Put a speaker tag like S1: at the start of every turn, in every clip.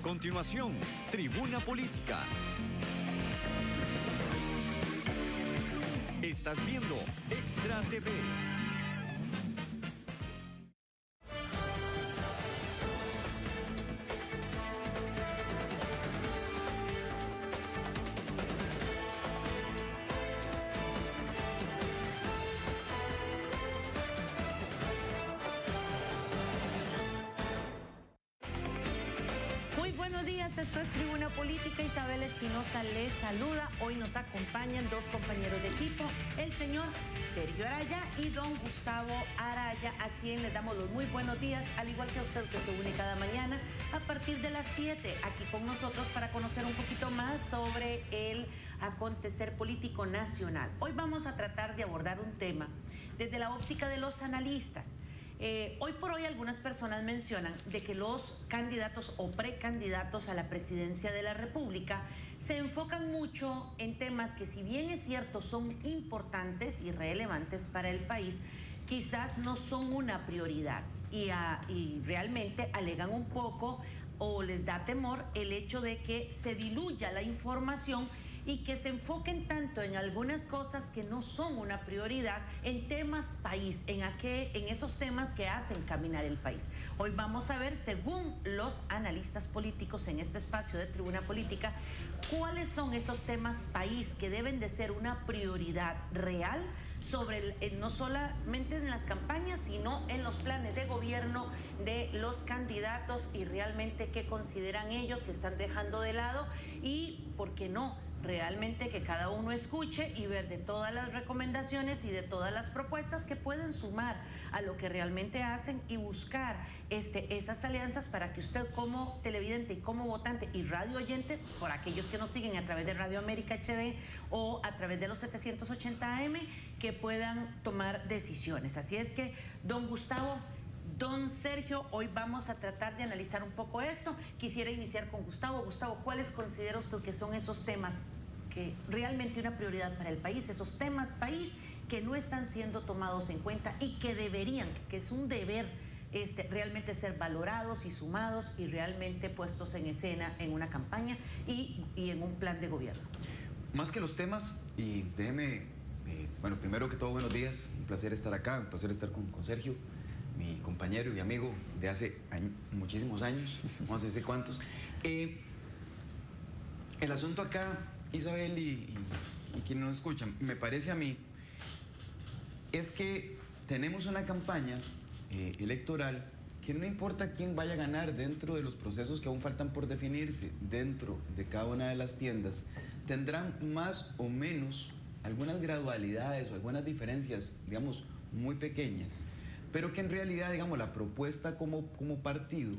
S1: continuación, Tribuna Política. Estás viendo Extra TV.
S2: Esto es Tribuna Política. Isabel Espinosa les saluda. Hoy nos acompañan dos compañeros de equipo, el señor Sergio Araya y don Gustavo Araya, a quien les damos los muy buenos días, al igual que a usted que se une cada mañana a partir de las 7 aquí con nosotros para conocer un poquito más sobre el acontecer político nacional. Hoy vamos a tratar de abordar un tema desde la óptica de los analistas. Hoy por hoy algunas personas mencionan de que los candidatos o precandidatos a la presidencia de la República se enfocan mucho en temas que, si bien es cierto, son importantes y relevantes para el país, quizás no son una prioridad y realmente alegan un poco o les da temor el hecho de que se diluya la información y que se enfoquen tanto en algunas cosas que no son una prioridad, en temas país, en esos temas que hacen caminar el país. Hoy vamos a ver, según los analistas políticos en este espacio de Tribuna Política, cuáles son esos temas país que deben de ser una prioridad real sobre no solamente en las campañas, sino en los planes de gobierno de los candidatos, y realmente qué consideran ellos que están dejando de lado, y por qué no realmente que cada uno escuche y ver de todas las recomendaciones y de todas las propuestas que pueden sumar a lo que realmente hacen y buscar esas alianzas para que usted, como televidente y como votante y radio oyente, por aquellos que nos siguen a través de Radio América HD o a través de los 780 AM, que puedan tomar decisiones. Así es que, don Gustavo, don Sergio, hoy vamos a tratar de analizar un poco esto. Quisiera iniciar con Gustavo. Gustavo, ¿cuáles considera usted que son esos temas que realmente una prioridad para el país, esos temas país que no están siendo tomados en cuenta y que deberían, que es un deber realmente ser valorados y sumados y realmente puestos en escena en una campaña y en un plan de gobierno?
S3: Más que los temas, y déjeme, bueno, primero que todo, buenos días, un placer estar acá, un placer estar con Sergio, mi compañero y amigo de hace muchísimos años, no sé cuántos. El asunto acá, Isabel y quienes nos escuchan, me parece a mí, es que tenemos una campaña electoral que no importa quién vaya a ganar dentro de los procesos que aún faltan por definirse, dentro de cada una de las tiendas, tendrán más o menos algunas gradualidades o algunas diferencias, digamos, muy pequeñas, pero que en realidad, digamos, la propuesta como partido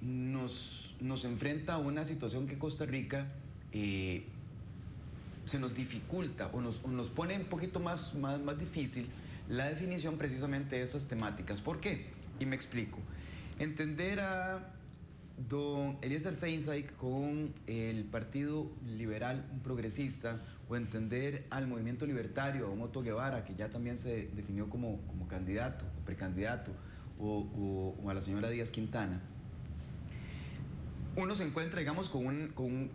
S3: nos enfrenta a una situación que Costa Rica se nos dificulta o nos pone un poquito más difícil la definición precisamente de esas temáticas. ¿Por qué? Y me explico. Entender a don Eliezer Feinstein con el Partido Liberal Progresista, o entender al Movimiento Libertario, a don Otto Guevara, que ya también se definió como candidato o precandidato, o a la señora Díaz Quintana, uno se encuentra, digamos,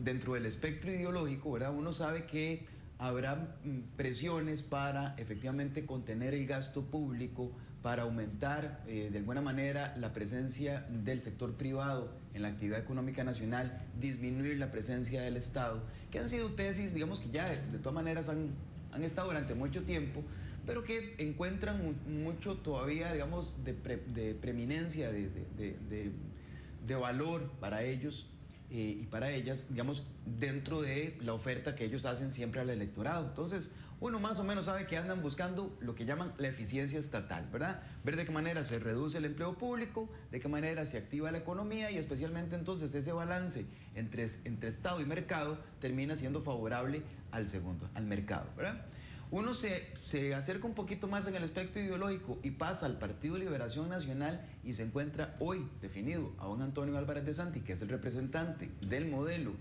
S3: dentro del espectro ideológico, ¿verdad? Uno sabe que habrá presiones para efectivamente contener el gasto público, para aumentar de alguna manera la presencia del sector privado en la actividad económica nacional, disminuir la presencia del Estado, que han sido tesis, digamos, que ya de todas maneras han estado durante mucho tiempo, pero que encuentran mucho todavía, digamos, de preeminencia, de valor para ellos y para ellas, digamos, dentro de la oferta que ellos hacen siempre al electorado. Entonces, uno más o menos sabe que andan buscando lo que llaman la eficiencia estatal, ¿verdad? Ver de qué manera se reduce el empleo público, de qué manera se activa la economía, y especialmente entonces ese balance entre Estado y mercado termina siendo favorable al segundo, al mercado, ¿verdad? Uno se acerca un poquito más en el espectro ideológico y pasa al Partido Liberación Nacional y se encuentra hoy definido a don Antonio Álvarez de Santi, que es el representante del modelo,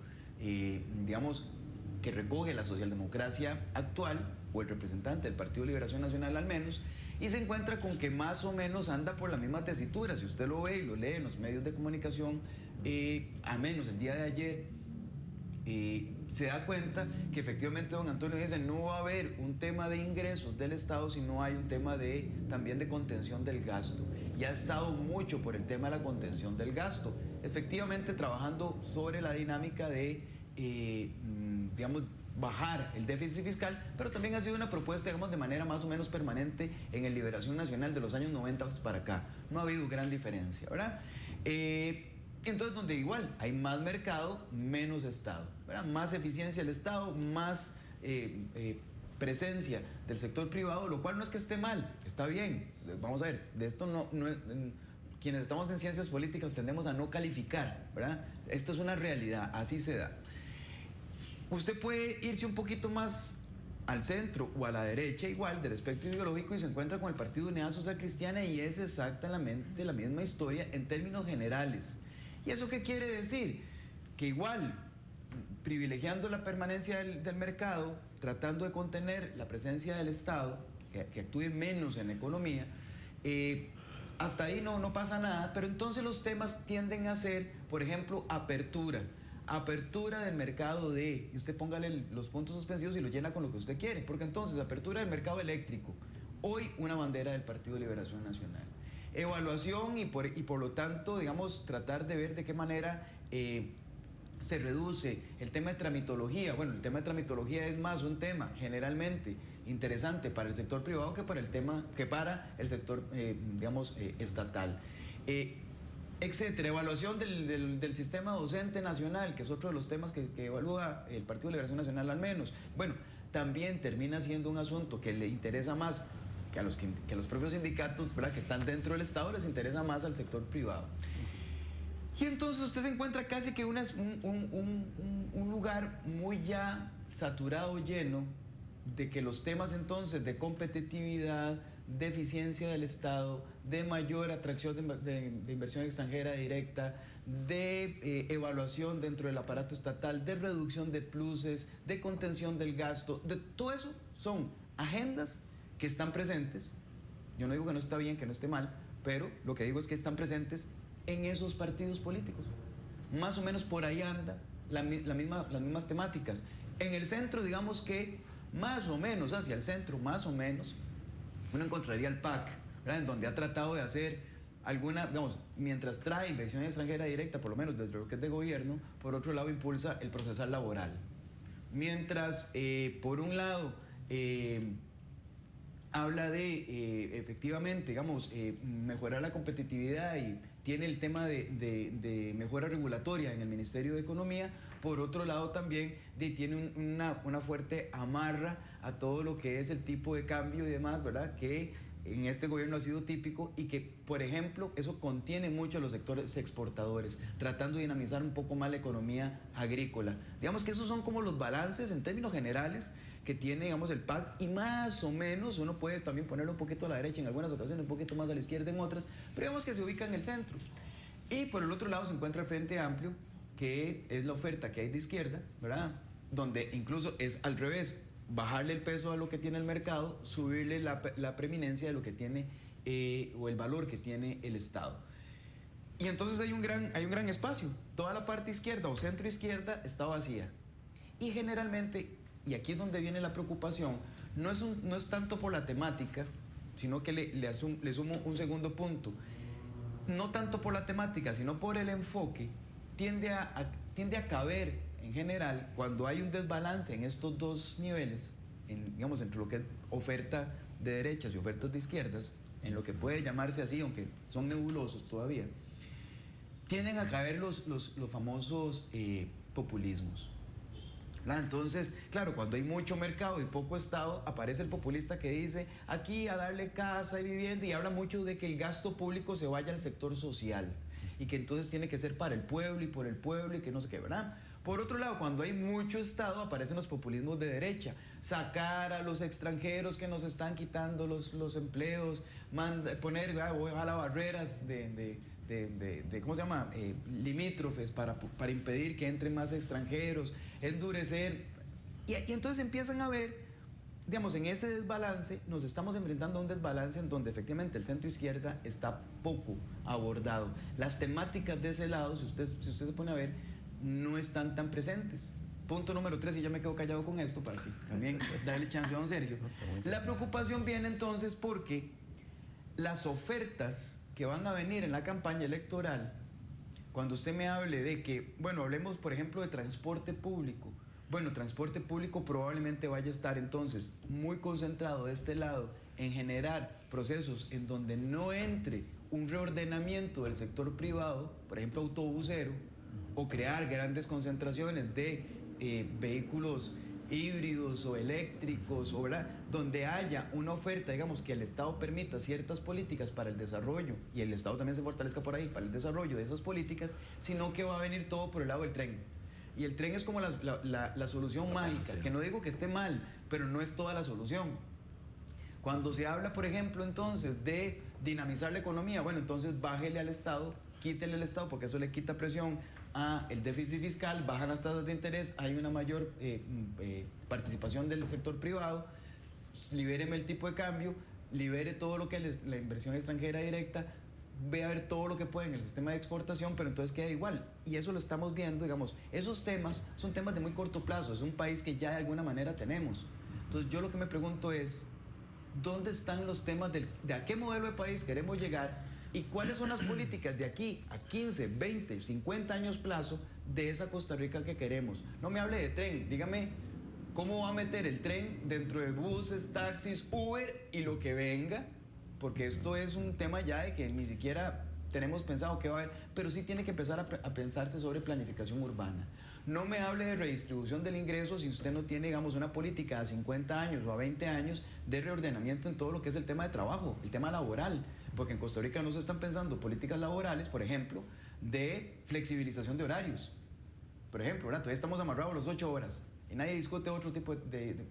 S3: digamos, que recoge la socialdemocracia actual, o el representante del Partido Liberación Nacional al menos, y se encuentra con que más o menos anda por la misma tesitura. Si usted lo ve y lo lee en los medios de comunicación, al menos el día de ayer, se da cuenta que efectivamente don Antonio dice no va a haber un tema de ingresos del Estado, sino hay un tema también de contención del gasto. Y ha estado mucho por el tema de la contención del gasto, efectivamente trabajando sobre la dinámica de, digamos, bajar el déficit fiscal, pero también ha sido una propuesta, digamos, de manera más o menos permanente en el Liberación Nacional de los años 90 para acá. No ha habido gran diferencia, ¿verdad? Entonces, donde igual hay más mercado, menos Estado, ¿verdad? Más eficiencia del Estado, más presencia del sector privado, lo cual no es que esté mal, está bien. Vamos a ver, de esto quienes estamos en ciencias políticas tendemos a no calificar, ¿verdad? Esto es una realidad, así se da. Usted puede irse un poquito más al centro o a la derecha igual del espectro ideológico y se encuentra con el Partido Unidad Social Cristiana y es exactamente la misma historia en términos generales. ¿Y eso qué quiere decir? Que igual, privilegiando la permanencia del mercado, tratando de contener la presencia del Estado, que actúe menos en la economía, hasta ahí no pasa nada, pero entonces los temas tienden a ser, por ejemplo, apertura del mercado y usted póngale los puntos suspensivos y lo llena con lo que usted quiere, porque entonces apertura del mercado eléctrico, hoy una bandera del Partido de Liberación Nacional. Evaluación y por lo tanto, digamos, tratar de ver de qué manera se reduce el tema de tramitología. Bueno, el tema de tramitología es más un tema generalmente interesante para el sector privado que para el sector, digamos, estatal. Etcétera. Evaluación del sistema docente nacional, que es otro de los temas que evalúa el Partido de Liberación Nacional al menos. Bueno, también termina siendo un asunto que le interesa más que a los propios sindicatos, ¿verdad?, que están dentro del Estado, les interesa más al sector privado. Y entonces usted se encuentra casi que un lugar muy ya saturado, lleno, de que los temas entonces de competitividad, de eficiencia del Estado, de mayor atracción de inversión extranjera directa, de evaluación dentro del aparato estatal, de reducción de pluses, de contención del gasto, de todo eso son agendas que están presentes. Yo no digo que no está bien, que no esté mal, pero lo que digo es que están presentes en esos partidos políticos. Más o menos por ahí anda las mismas temáticas. En el centro, digamos que más o menos, hacia el centro, más o menos, uno encontraría el PAC, ¿verdad?, en donde ha tratado de hacer alguna, digamos, mientras trae inversión extranjera directa, por lo menos desde lo que es de gobierno, por otro lado impulsa el procesal laboral. Mientras, por un lado, habla de, efectivamente, digamos, mejorar la competitividad y tiene el tema de mejora regulatoria en el Ministerio de Economía. Por otro lado también tiene una fuerte amarra a todo lo que es el tipo de cambio y demás, ¿verdad?, que en este gobierno ha sido típico y que, por ejemplo, eso contiene mucho a los sectores exportadores, tratando de dinamizar un poco más la economía agrícola. Digamos que esos son como los balances en términos generales que tiene, digamos, el PAC, y más o menos uno puede también ponerlo un poquito a la derecha en algunas ocasiones, un poquito más a la izquierda en otras, pero digamos que se ubica en el centro. Y por el otro lado se encuentra el Frente Amplio, que es la oferta que hay de izquierda, ¿verdad?, donde incluso es al revés, bajarle el peso a lo que tiene el mercado, subirle la preeminencia de lo que tiene o el valor que tiene el Estado. Y entonces hay un gran espacio. Toda la parte izquierda o centro izquierda está vacía. Y generalmente, y aquí es donde viene la preocupación, no es tanto por la temática, sino que le sumo un segundo punto. No tanto por la temática, sino por el enfoque, tiende a caber en general, cuando hay un desbalance en estos dos niveles, digamos, entre lo que es oferta de derechas y ofertas de izquierdas, en lo que puede llamarse así, aunque son nebulosos todavía, tienden a caer los famosos populismos, ¿verdad? Entonces, claro, cuando hay mucho mercado y poco Estado, aparece el populista que dice aquí a darle casa y vivienda, y habla mucho de que el gasto público se vaya al sector social y que entonces tiene que ser para el pueblo y por el pueblo y que no sé qué, ¿verdad? Por otro lado, cuando hay mucho Estado, aparecen los populismos de derecha. Sacar a los extranjeros que nos están quitando los empleos, poner ojalá barreras ¿cómo se llama?, limítrofes para impedir que entren más extranjeros, endurecer. Y entonces empiezan a ver digamos, en ese desbalance nos estamos enfrentando a un desbalance en donde efectivamente el centro izquierda está poco abordado. Las temáticas de ese lado, si usted se pone a ver, no están tan presentes. Punto número 3, y ya me quedo callado con esto para que también darle chance a don Sergio. La preocupación viene entonces porque las ofertas que van a venir en la campaña electoral, cuando usted me hable de que, bueno, hablemos por ejemplo de transporte público. Bueno, transporte público probablemente vaya a estar entonces muy concentrado de este lado en generar procesos en donde no entre un reordenamiento del sector privado, por ejemplo autobusero, o crear grandes concentraciones de vehículos híbridos o eléctricos, o, ¿verdad?, donde haya una oferta, digamos, que el Estado permita ciertas políticas para el desarrollo, y el Estado también se fortalezca por ahí para el desarrollo de esas políticas, sino que va a venir todo por el lado del tren. Y el tren es como la solución mágica, que no digo que esté mal, pero no es toda la solución. Cuando se habla, por ejemplo, entonces de dinamizar la economía, bueno, entonces bájele al Estado, quítele al Estado, porque eso le quita presión al déficit fiscal, bajan las tasas de interés, hay una mayor participación del sector privado, libéreme el tipo de cambio, libere todo lo que es la inversión extranjera directa, ve a ver todo lo que puede en el sistema de exportación, pero entonces queda igual. Y eso lo estamos viendo, digamos, esos temas son temas de muy corto plazo, es un país que ya de alguna manera tenemos. Entonces yo lo que me pregunto es, ¿dónde están los temas de a qué modelo de país queremos llegar y cuáles son las políticas de aquí a 15, 20, 50 años plazo de esa Costa Rica que queremos? No me hable de tren, dígame cómo va a meter el tren dentro de buses, taxis, Uber y lo que venga, porque esto es un tema ya de que ni siquiera tenemos pensado qué va a haber, pero sí tiene que empezar a pensarse sobre planificación urbana. No me hable de redistribución del ingreso si usted no tiene, digamos, una política a 50 años o a 20 años de reordenamiento en todo lo que es el tema de trabajo, el tema laboral, porque en Costa Rica no se están pensando políticas laborales, por ejemplo, de flexibilización de horarios. Por ejemplo, ¿verdad? Todavía estamos amarrados a las 8 horas y nadie discute otro tipo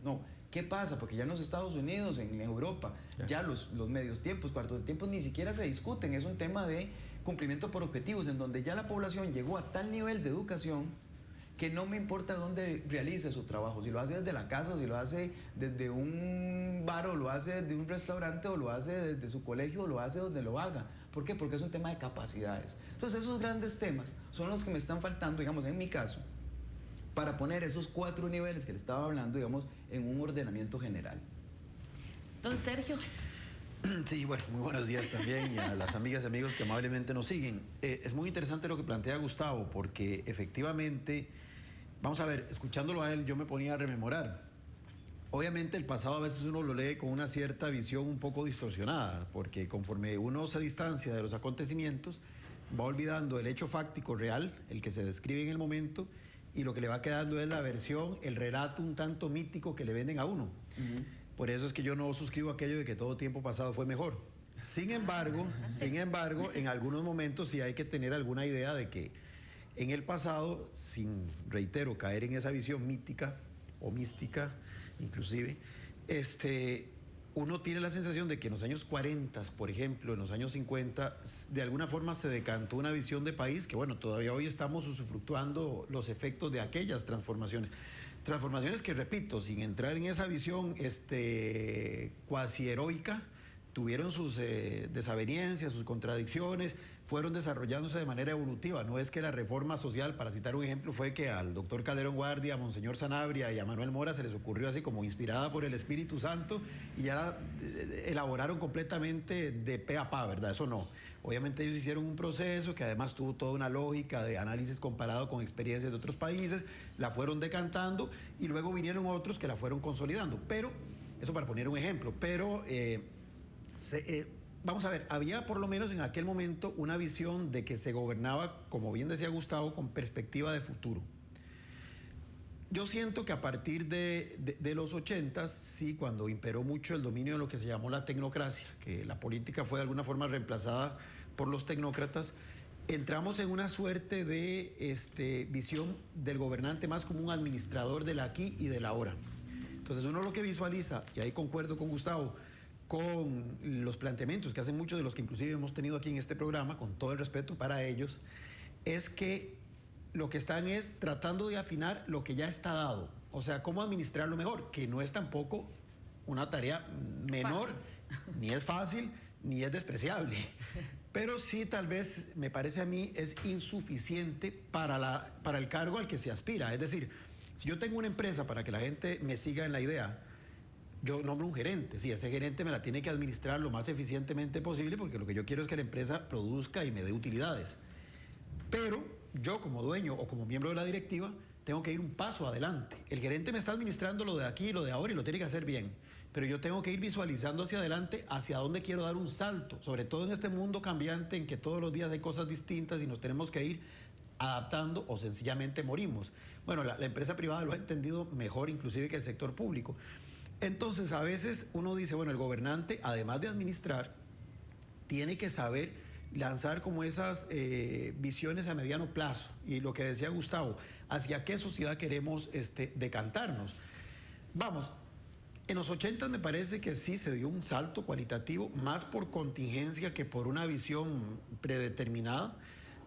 S3: no. ¿Qué pasa? Porque ya en los Estados Unidos, en Europa, ya los medios tiempos, cuartos de tiempos ni siquiera se discuten. Es un tema de cumplimiento por objetivos, en donde ya la población llegó a tal nivel de educación que no me importa dónde realice su trabajo, si lo hace desde la casa, o si lo hace desde un bar, o lo hace desde un restaurante, o lo hace desde su colegio, o lo hace donde lo haga. ¿Por qué? Porque es un tema de capacidades. Entonces esos grandes temas son los que me están faltando, digamos, en mi caso, para poner esos 4 niveles que le estaba hablando, digamos, en un ordenamiento general.
S2: Don Sergio.
S4: Sí, bueno, muy buenos días también y a las amigas y amigos que amablemente nos siguen. Es muy interesante lo que plantea Gustavo, porque efectivamente, vamos a ver, escuchándolo a él, yo me ponía a rememorar. Obviamente el pasado a veces uno lo lee con una cierta visión un poco distorsionada, porque conforme uno se distancia de los acontecimientos, va olvidando el hecho fáctico real, el que se describe en el momento, y lo que le va quedando es la versión, el relato un tanto mítico que le venden a uno. Por eso es que yo no suscribo aquello de que todo tiempo pasado fue mejor. Sin embargo, en algunos momentos sí hay que tener alguna idea de que en el pasado, sin, reitero, caer en esa visión mítica o mística, inclusive, uno tiene la sensación de que en los años 40, por ejemplo, en los años 50, de alguna forma se decantó una visión de país que, bueno, todavía hoy estamos usufructuando los efectos de aquellas transformaciones. Transformaciones que, repito, sin entrar en esa visión cuasi heroica, tuvieron sus desavenencias, sus contradicciones, fueron desarrollándose de manera evolutiva. No es que la reforma social, para citar un ejemplo, fue que al doctor Calderón Guardia, a Monseñor Sanabria y a Manuel Mora se les ocurrió así como inspirada por el Espíritu Santo y ya elaboraron completamente de pe a pa, ¿verdad? Eso no. Obviamente ellos hicieron un proceso que además tuvo toda una lógica de análisis comparado con experiencias de otros países, la fueron decantando y luego vinieron otros que la fueron consolidando. Pero, eso para poner un ejemplo, pero... vamos a ver, había por lo menos en aquel momento una visión de que se gobernaba, como bien decía Gustavo, con perspectiva de futuro. Yo siento que a partir de los 80, sí, cuando imperó mucho el dominio de lo que se llamó la tecnocracia, que la política fue de alguna forma reemplazada por los tecnócratas, entramos en una suerte de visión del gobernante más como un administrador del aquí y del ahora. Entonces uno lo que visualiza, y ahí concuerdo con Gustavo, con los planteamientos que hacen muchos de los que inclusive hemos tenido aquí en este programa, con todo el respeto para ellos, es que lo que están es tratando de afinar lo que ya está dado. O sea, cómo administrarlo mejor, que no es tampoco una tarea menor, ni es fácil, ni es despreciable. Pero sí, tal vez, me parece a mí, es insuficiente para el cargo al que se aspira. Es decir, si yo tengo una empresa, para que la gente me siga en la idea, yo nombro un gerente. Sí, ese gerente me la tiene que administrar lo más eficientemente posible, porque lo que yo quiero es que la empresa produzca y me dé utilidades. Pero yo, como dueño o como miembro de la directiva, tengo que ir un paso adelante. El gerente me está administrando lo de aquí y lo de ahora y lo tiene que hacer bien. Pero yo tengo que ir visualizando hacia adelante, hacia dónde quiero dar un salto, sobre todo en este mundo cambiante en que todos los días hay cosas distintas y nos tenemos que ir adaptando o sencillamente morimos. Bueno, la empresa privada lo ha entendido mejor inclusive que el sector público. Entonces, a veces uno dice, bueno, el gobernante, además de administrar, tiene que saber lanzar como esas visiones a mediano plazo. Y lo que decía Gustavo, ¿hacia qué sociedad queremos decantarnos? Vamos, en los 80 me parece que sí se dio un salto cualitativo, más por contingencia que por una visión predeterminada.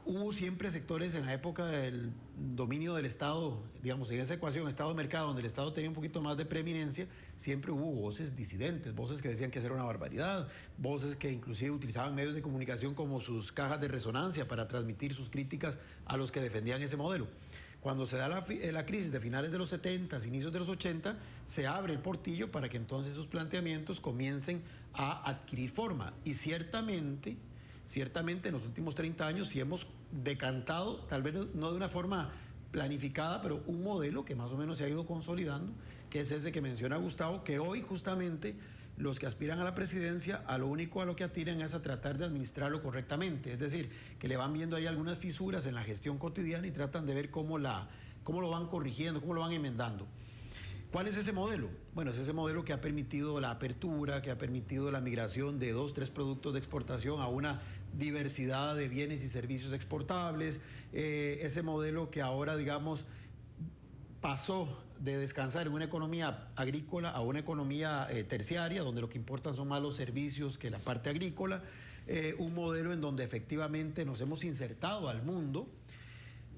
S4: Hubo siempre sectores en la época del dominio del Estado, digamos, en esa ecuación Estado-mercado, donde el Estado tenía un poquito más de preeminencia, siempre hubo voces disidentes, voces que decían que eso era una barbaridad, voces que inclusive utilizaban medios de comunicación como sus cajas de resonancia para transmitir sus críticas a los que defendían ese modelo. Cuando se da la crisis de finales de los 70, inicios de los 80, se abre el portillo para que entonces esos planteamientos comiencen a adquirir forma. Y ciertamente en los últimos 30 años sí hemos decantado, tal vez no de una forma planificada, pero un modelo que más o menos se ha ido consolidando, que es ese que menciona Gustavo, que hoy justamente los que aspiran a la presidencia, a lo único a lo que atiran es a tratar de administrarlo correctamente. Es decir, que le van viendo ahí algunas fisuras en la gestión cotidiana y tratan de ver cómo lo van corrigiendo, cómo lo van enmendando. ¿Cuál es ese modelo? Bueno, es ese modelo que ha permitido la apertura, que ha permitido la migración de 2, 3 productos de exportación a una diversidad de bienes y servicios exportables, ese modelo que ahora, digamos, pasó de descansar en una economía agrícola a una economía terciaria, donde lo que importan son más los servicios que la parte agrícola, un modelo en donde efectivamente nos hemos insertado al mundo,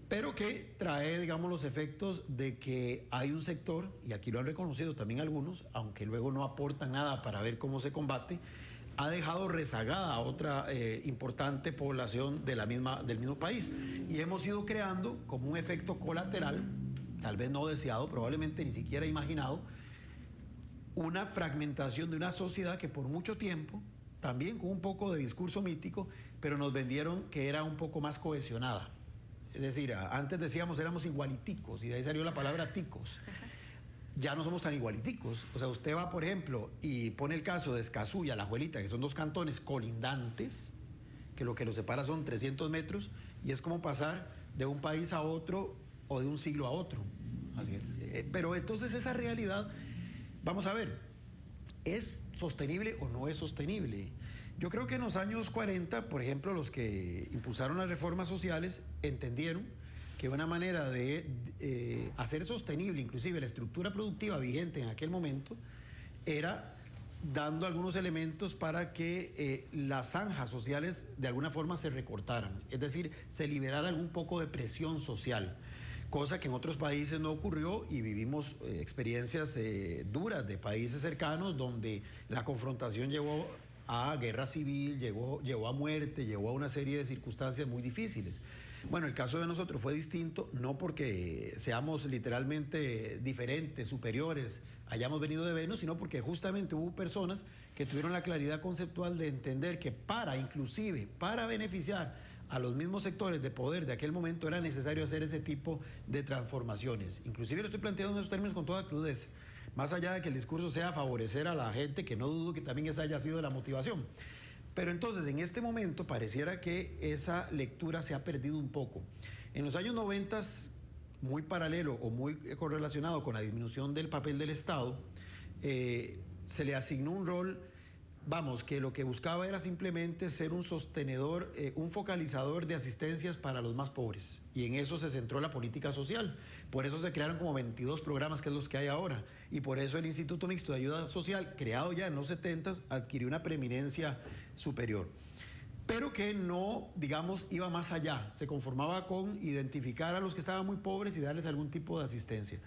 S4: pero que trae, digamos, los efectos de que hay un sector, y aquí lo han reconocido también algunos, aunque luego no aportan nada para ver cómo se combate, ha dejado rezagada a otra importante población del mismo país. Y hemos ido creando como un efecto colateral, tal vez no deseado, probablemente ni siquiera imaginado, una fragmentación de una sociedad que por mucho tiempo, también con un poco de discurso mítico, pero nos vendieron que era un poco más cohesionada. Es decir, antes decíamos éramos igualiticos y de ahí salió la palabra ticos. Ya no somos tan igualiticos. O sea, usted va, por ejemplo, y pone el caso de Escazú y Alajuelita, que son 2 cantones colindantes, que lo que los separa son 300 metros, y es como pasar de un país a otro o de un siglo a otro.
S3: Así es.
S4: Pero entonces esa realidad, vamos a ver, ¿es sostenible o no es sostenible? Yo creo que en los años 40, por ejemplo, los que impulsaron las reformas sociales entendieron que una manera de hacer sostenible inclusive la estructura productiva vigente en aquel momento era dando algunos elementos para que las zanjas sociales de alguna forma se recortaran, es decir, se liberara algún poco de presión social, cosa que en otros países no ocurrió y vivimos experiencias duras de países cercanos donde la confrontación llevó a guerra civil, llevó a muerte, llevó a una serie de circunstancias muy difíciles. Bueno, el caso de nosotros fue distinto, no porque seamos literalmente diferentes, superiores, hayamos venido de Venus, sino porque justamente hubo personas que tuvieron la claridad conceptual de entender que inclusive para beneficiar a los mismos sectores de poder de aquel momento era necesario hacer ese tipo de transformaciones. Inclusive lo estoy planteando en esos términos con toda crudeza, más allá de que el discurso sea favorecer a la gente, que no dudo que también esa haya sido la motivación. Pero entonces, en este momento, pareciera que esa lectura se ha perdido un poco. En los años 90, muy paralelo o muy correlacionado con la disminución del papel del Estado, se le asignó un rol, vamos, que lo que buscaba era simplemente ser un sostenedor, un focalizador de asistencias para los más pobres. Y en eso se centró la política social. Por eso se crearon como 22 programas, que es los que hay ahora. Y por eso el Instituto Mixto de Ayuda Social, creado ya en los 70, adquirió una preeminencia superior. Pero que no, digamos, iba más allá. Se conformaba con identificar a los que estaban muy pobres y darles algún tipo de asistencia.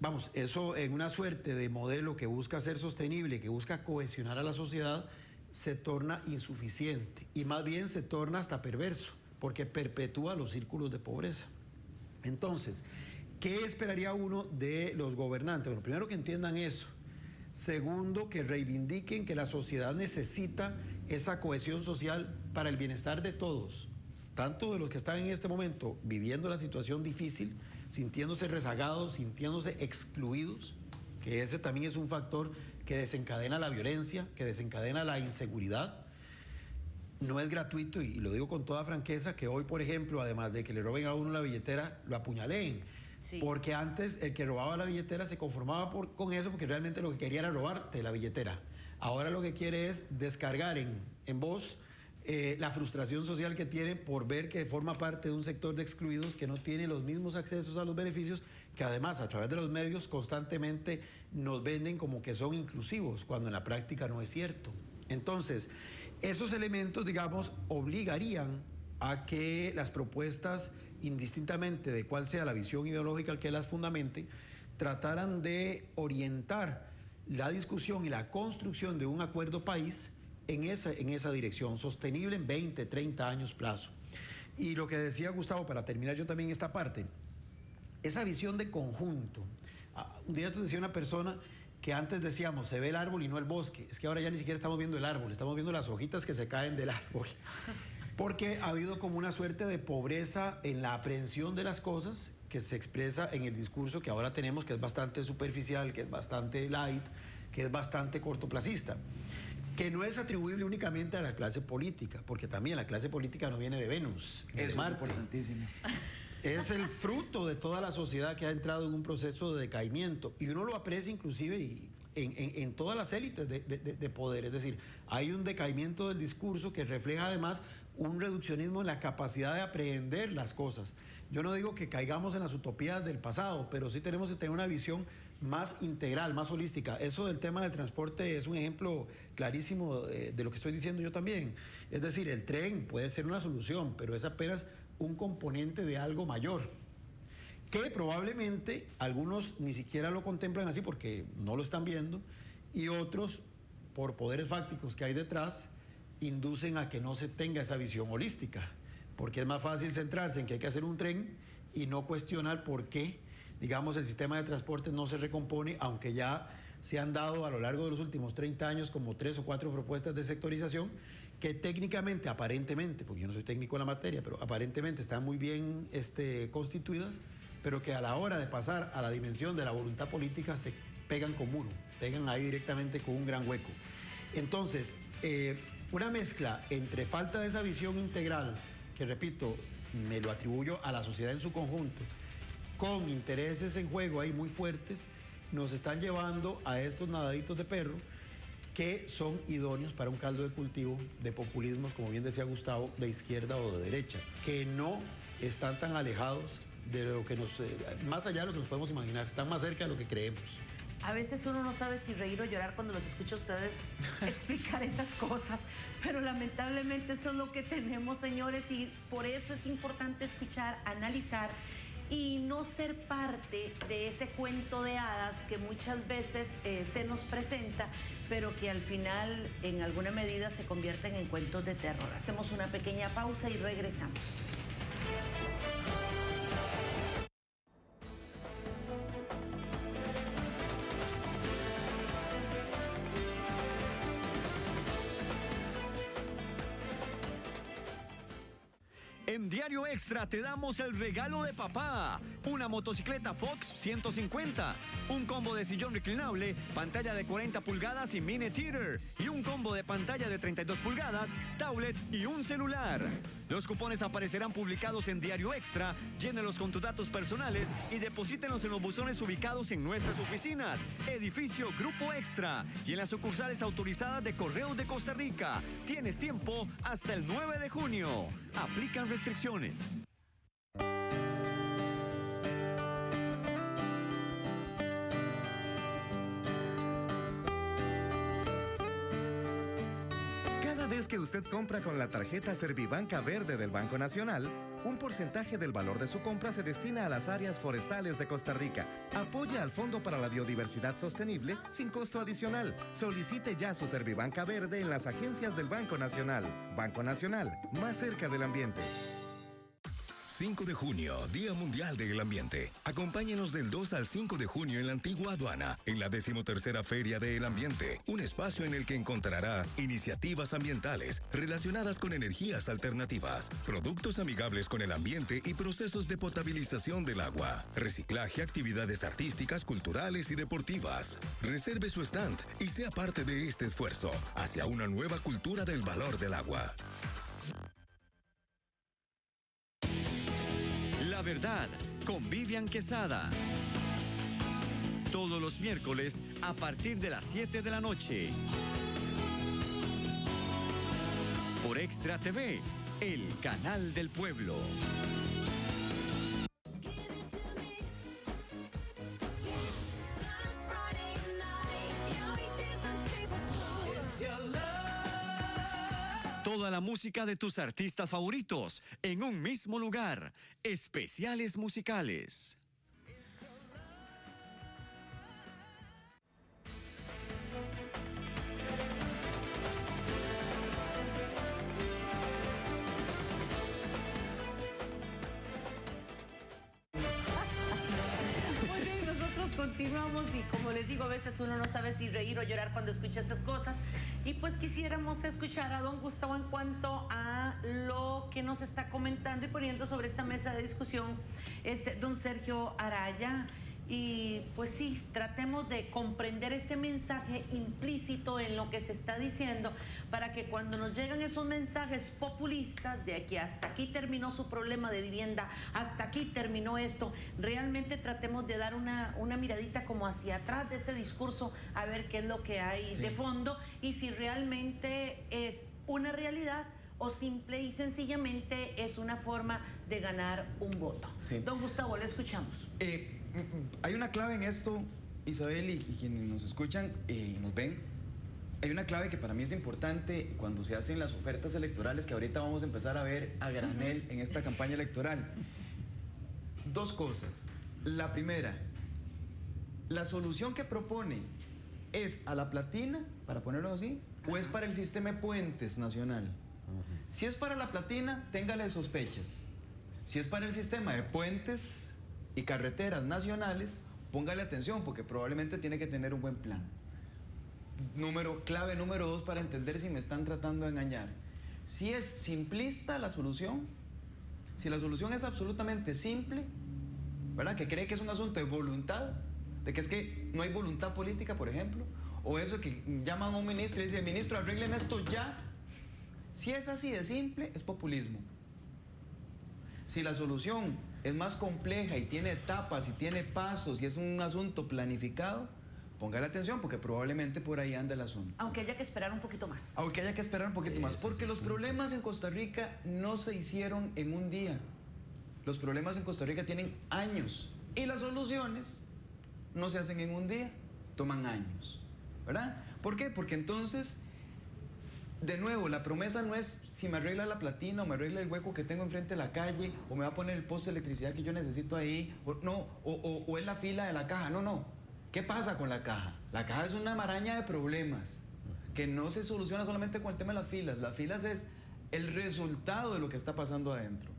S4: vamos, eso en una suerte de modelo que busca ser sostenible, que busca cohesionar a la sociedad, se torna insuficiente y más bien se torna hasta perverso, porque perpetúa los círculos de pobreza. Entonces, ¿qué esperaría uno de los gobernantes? Bueno, primero que entiendan eso. Segundo, que reivindiquen que la sociedad necesita esa cohesión social para el bienestar de todos, tanto de los que están en este momento viviendo la situación difícil, sintiéndose rezagados, sintiéndose excluidos, que ese también es un factor que desencadena la violencia, que desencadena la inseguridad. No es gratuito, y lo digo con toda franqueza, que hoy, por ejemplo, además de que le roben a uno la billetera, lo apuñaleen. Sí. Porque antes el que robaba la billetera se conformaba con eso, porque realmente lo que quería era robarte la billetera. Ahora lo que quiere es descargar en vos la frustración social que tiene por ver que forma parte de un sector de excluidos que no tiene los mismos accesos a los beneficios, que además a través de los medios constantemente nos venden como que son inclusivos, cuando en la práctica no es cierto. Entonces, esos elementos, digamos, obligarían a que las propuestas, indistintamente de cuál sea la visión ideológica que las fundamente, trataran de orientar la discusión y la construcción de un acuerdo país en esa dirección, sostenible en 20, 30 años plazo. Y lo que decía Gustavo, para terminar yo también esta parte, esa visión de conjunto. Un día decía una persona que antes decíamos, se ve el árbol y no el bosque. Es que ahora ya ni siquiera estamos viendo el árbol, estamos viendo las hojitas que se caen del árbol. Porque ha habido como una suerte de pobreza en la aprehensión de las cosas que se expresa en el discurso que ahora tenemos, que es bastante superficial, que es bastante light, que es bastante cortoplacista, que no es atribuible únicamente a la clase política, porque también la clase política no viene de Venus, es Marte.
S3: Importantísimo.
S4: Es el fruto de toda la sociedad que ha entrado en un proceso de decaimiento, y uno lo aprecia inclusive en todas las élites de poder. Es decir, hay un decaimiento del discurso que refleja además un reduccionismo en la capacidad de aprehender las cosas. Yo no digo que caigamos en las utopías del pasado, pero sí tenemos que tener una visión más integral, más holística. Eso del tema del transporte es un ejemplo clarísimo de lo que estoy diciendo yo también. Es decir, el tren puede ser una solución, pero es apenas un componente de algo mayor, que probablemente algunos ni siquiera lo contemplan así porque no lo están viendo, y otros, por poderes fácticos que hay detrás, inducen a que no se tenga esa visión holística, porque es más fácil centrarse en que hay que hacer un tren y no cuestionar por qué, digamos, el sistema de transporte no se recompone, aunque ya se han dado a lo largo de los últimos 30 años como 3 o 4 propuestas de sectorización que técnicamente, aparentemente, porque yo no soy técnico en la materia, pero aparentemente están muy bien constituidas, pero que a la hora de pasar a la dimensión de la voluntad política se pegan con muro, pegan ahí directamente con un gran hueco. Entonces, una mezcla entre falta de esa visión integral, que repito, me lo atribuyo a la sociedad en su conjunto, con intereses en juego ahí muy fuertes, nos están llevando a estos nadaditos de perro que son idóneos para un caldo de cultivo de populismos, como bien decía Gustavo, de izquierda o de derecha, que no están tan alejados de lo que más allá de lo que nos podemos imaginar, están más cerca de lo que creemos.
S2: A veces uno no sabe si reír o llorar cuando los escucha a ustedes explicar esas cosas, pero lamentablemente eso es lo que tenemos, señores, y por eso es importante escuchar, analizar y no ser parte de ese cuento de hadas que muchas veces se nos presenta, pero que al final en alguna medida se convierten en cuentos de terror. Hacemos una pequeña pausa y regresamos.
S1: En Diario Extra te damos el regalo de papá. Una motocicleta Fox 150, un combo de sillón reclinable, pantalla de 40 pulgadas y mini theater, y un combo de pantalla de 32 pulgadas, tablet y un celular. Los cupones aparecerán publicados en Diario Extra, llénelos con tus datos personales y deposítenlos en los buzones ubicados en nuestras oficinas, edificio Grupo Extra y en las sucursales autorizadas de Correos de Costa Rica. Tienes tiempo hasta el 9 de junio. Aplican restricciones.
S5: que usted compra con la tarjeta Servibanca Verde del Banco Nacional, un porcentaje del valor de su compra se destina a las áreas forestales de Costa Rica. Apoya al Fondo para la Biodiversidad Sostenible sin costo adicional. Solicite ya su Servibanca Verde en las agencias del Banco Nacional. Banco Nacional, más cerca del ambiente.
S6: 5 de junio, Día Mundial del Ambiente. Acompáñenos del 2 al 5 de junio en la Antigua Aduana, en la 13ª Feria del Ambiente, un espacio en el que encontrará iniciativas ambientales relacionadas con energías alternativas, productos amigables con el ambiente y procesos de potabilización del agua, reciclaje, actividades artísticas, culturales y deportivas. Reserve su stand y sea parte de este esfuerzo hacia una nueva cultura del valor del agua.
S1: La verdad, con Vivian Quesada. Todos los miércoles a partir de las 7 de la noche. Por Extra TV, el canal del pueblo. Toda la música de tus artistas favoritos en un mismo lugar. Especiales musicales.
S2: Muy bien, nosotros continuamos y como les digo, a veces uno no sabe si reír o llorar cuando escucha estas cosas. Y pues quisiéramos escuchar a don Gustavo en cuanto a lo que nos está comentando y poniendo sobre esta mesa de discusión don Sergio Araya. Y pues sí, tratemos de comprender ese mensaje implícito en lo que se está diciendo para que cuando nos llegan esos mensajes populistas de que hasta aquí terminó su problema de vivienda, hasta aquí terminó esto, realmente tratemos de dar una miradita como hacia atrás de ese discurso a ver qué es lo que hay de fondo y si realmente es una realidad o simple y sencillamente es una forma de ganar un voto. Sí. Don Gustavo, le escuchamos.
S3: Hay una clave en esto, Isabel, y quienes nos escuchan y nos ven. Hay una clave que para mí es importante cuando se hacen las ofertas electorales que ahorita vamos a empezar a ver a granel en esta campaña electoral. Dos cosas. La primera, la solución que propone es a la platina, para ponerlo así, o es para el sistema de puentes nacional. Si es para la platina, téngale sospechas. Si es para el sistema de puentes y carreteras nacionales, póngale atención porque probablemente tiene que tener un buen plan. Clave número 2 para entender si me están tratando de engañar. Si es simplista la solución, si la solución es absolutamente simple, ¿verdad? Que cree que es un asunto de voluntad, de que es que no hay voluntad política, por ejemplo, o eso que llaman a un ministro y dicen, ministro, arrégleme esto ya. Si es así de simple, es populismo. Si la solución es más compleja y tiene etapas y tiene pasos y es un asunto planificado, póngale atención porque probablemente por ahí anda el asunto.
S2: Aunque haya que esperar un poquito más.
S3: Aunque haya que esperar un poquito más, porque los problemas en Costa Rica no se hicieron en un día. Los problemas en Costa Rica tienen años y las soluciones no se hacen en un día, toman años, ¿verdad? ¿Por qué? Porque entonces, de nuevo, la promesa no es si me arregla la platina o me arregla el hueco que tengo enfrente de la calle o me va a poner el poste de electricidad que yo necesito ahí, o es la fila de la caja. No. ¿Qué pasa con la caja? La caja es una maraña de problemas que no se soluciona solamente con el tema de las filas. Las filas es el resultado de lo que está pasando adentro.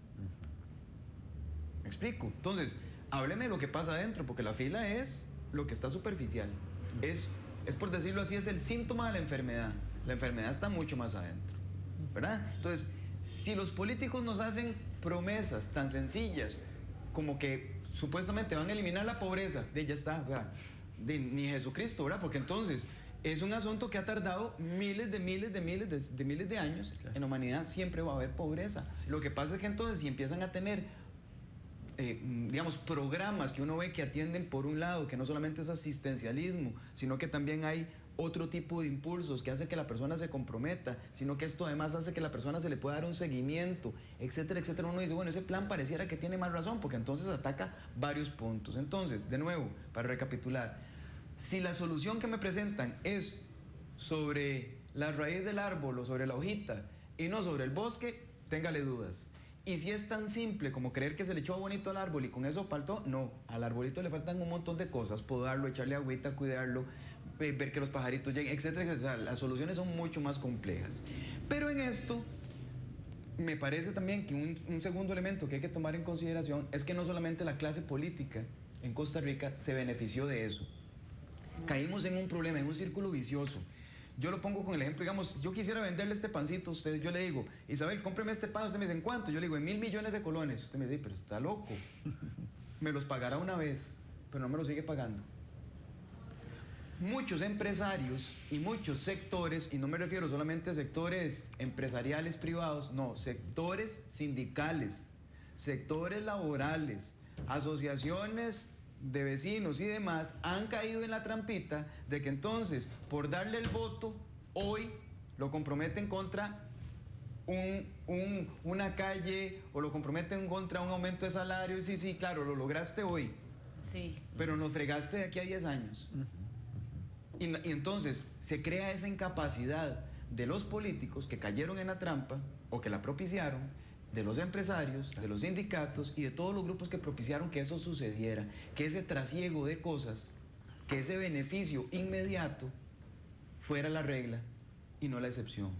S3: ¿Me explico? Entonces, hábleme de lo que pasa adentro, porque la fila es lo que está superficial. Es por decirlo así, es el síntoma de la enfermedad. La enfermedad está mucho más adentro, ¿verdad? Entonces, si los políticos nos hacen promesas tan sencillas como que supuestamente van a eliminar la pobreza, ya está, o sea, ni Jesucristo, ¿verdad? Porque entonces es un asunto que ha tardado miles de años. Claro. En la humanidad siempre va a haber pobreza. Sí, lo que pasa es que entonces si empiezan a tener digamos, programas que uno ve que atienden por un lado, que no solamente es asistencialismo, sino que también hay otro tipo de impulsos que hace que la persona se comprometa, sino que esto además hace que la persona se le pueda dar un seguimiento, etcétera, etcétera. Uno dice, bueno, ese plan pareciera que tiene más razón, porque entonces ataca varios puntos. Entonces, de nuevo, para recapitular, si la solución que me presentan es sobre la raíz del árbol o sobre la hojita y no sobre el bosque, téngale dudas. Y si es tan simple como creer que se le echó bonito al árbol y con eso faltó, no, al arbolito le faltan un montón de cosas, podarlo, echarle agüita, cuidarlo, ver que los pajaritos lleguen, etcétera, etcétera. O sea, las soluciones son mucho más complejas. Pero en esto, me parece también que un segundo elemento que hay que tomar en consideración es que no solamente la clase política en Costa Rica se benefició de eso. Caímos en un problema, en un círculo vicioso. Yo lo pongo con el ejemplo, digamos, yo quisiera venderle este pancito a usted, yo le digo, Isabel, cómpreme este pan, usted me dice, ¿en cuánto? Yo le digo, en 1.000 millones de colones. Usted me dice, pero está loco. Me los pagará una vez, pero no me los sigue pagando. Muchos empresarios y muchos sectores, y no me refiero solamente a sectores empresariales privados, no, sectores sindicales, sectores laborales, asociaciones de vecinos y demás, han caído en la trampita de que entonces, por darle el voto, hoy lo comprometen contra una calle o lo comprometen contra un aumento de salario. Y sí, claro, lo lograste hoy,
S2: Sí.
S3: pero nos fregaste de aquí a 10 años. Y entonces se crea esa incapacidad de los políticos que cayeron en la trampa o que la propiciaron, de los empresarios, de los sindicatos y de todos los grupos que propiciaron que eso sucediera, que ese trasiego de cosas, que ese beneficio inmediato fuera la regla y no la excepción.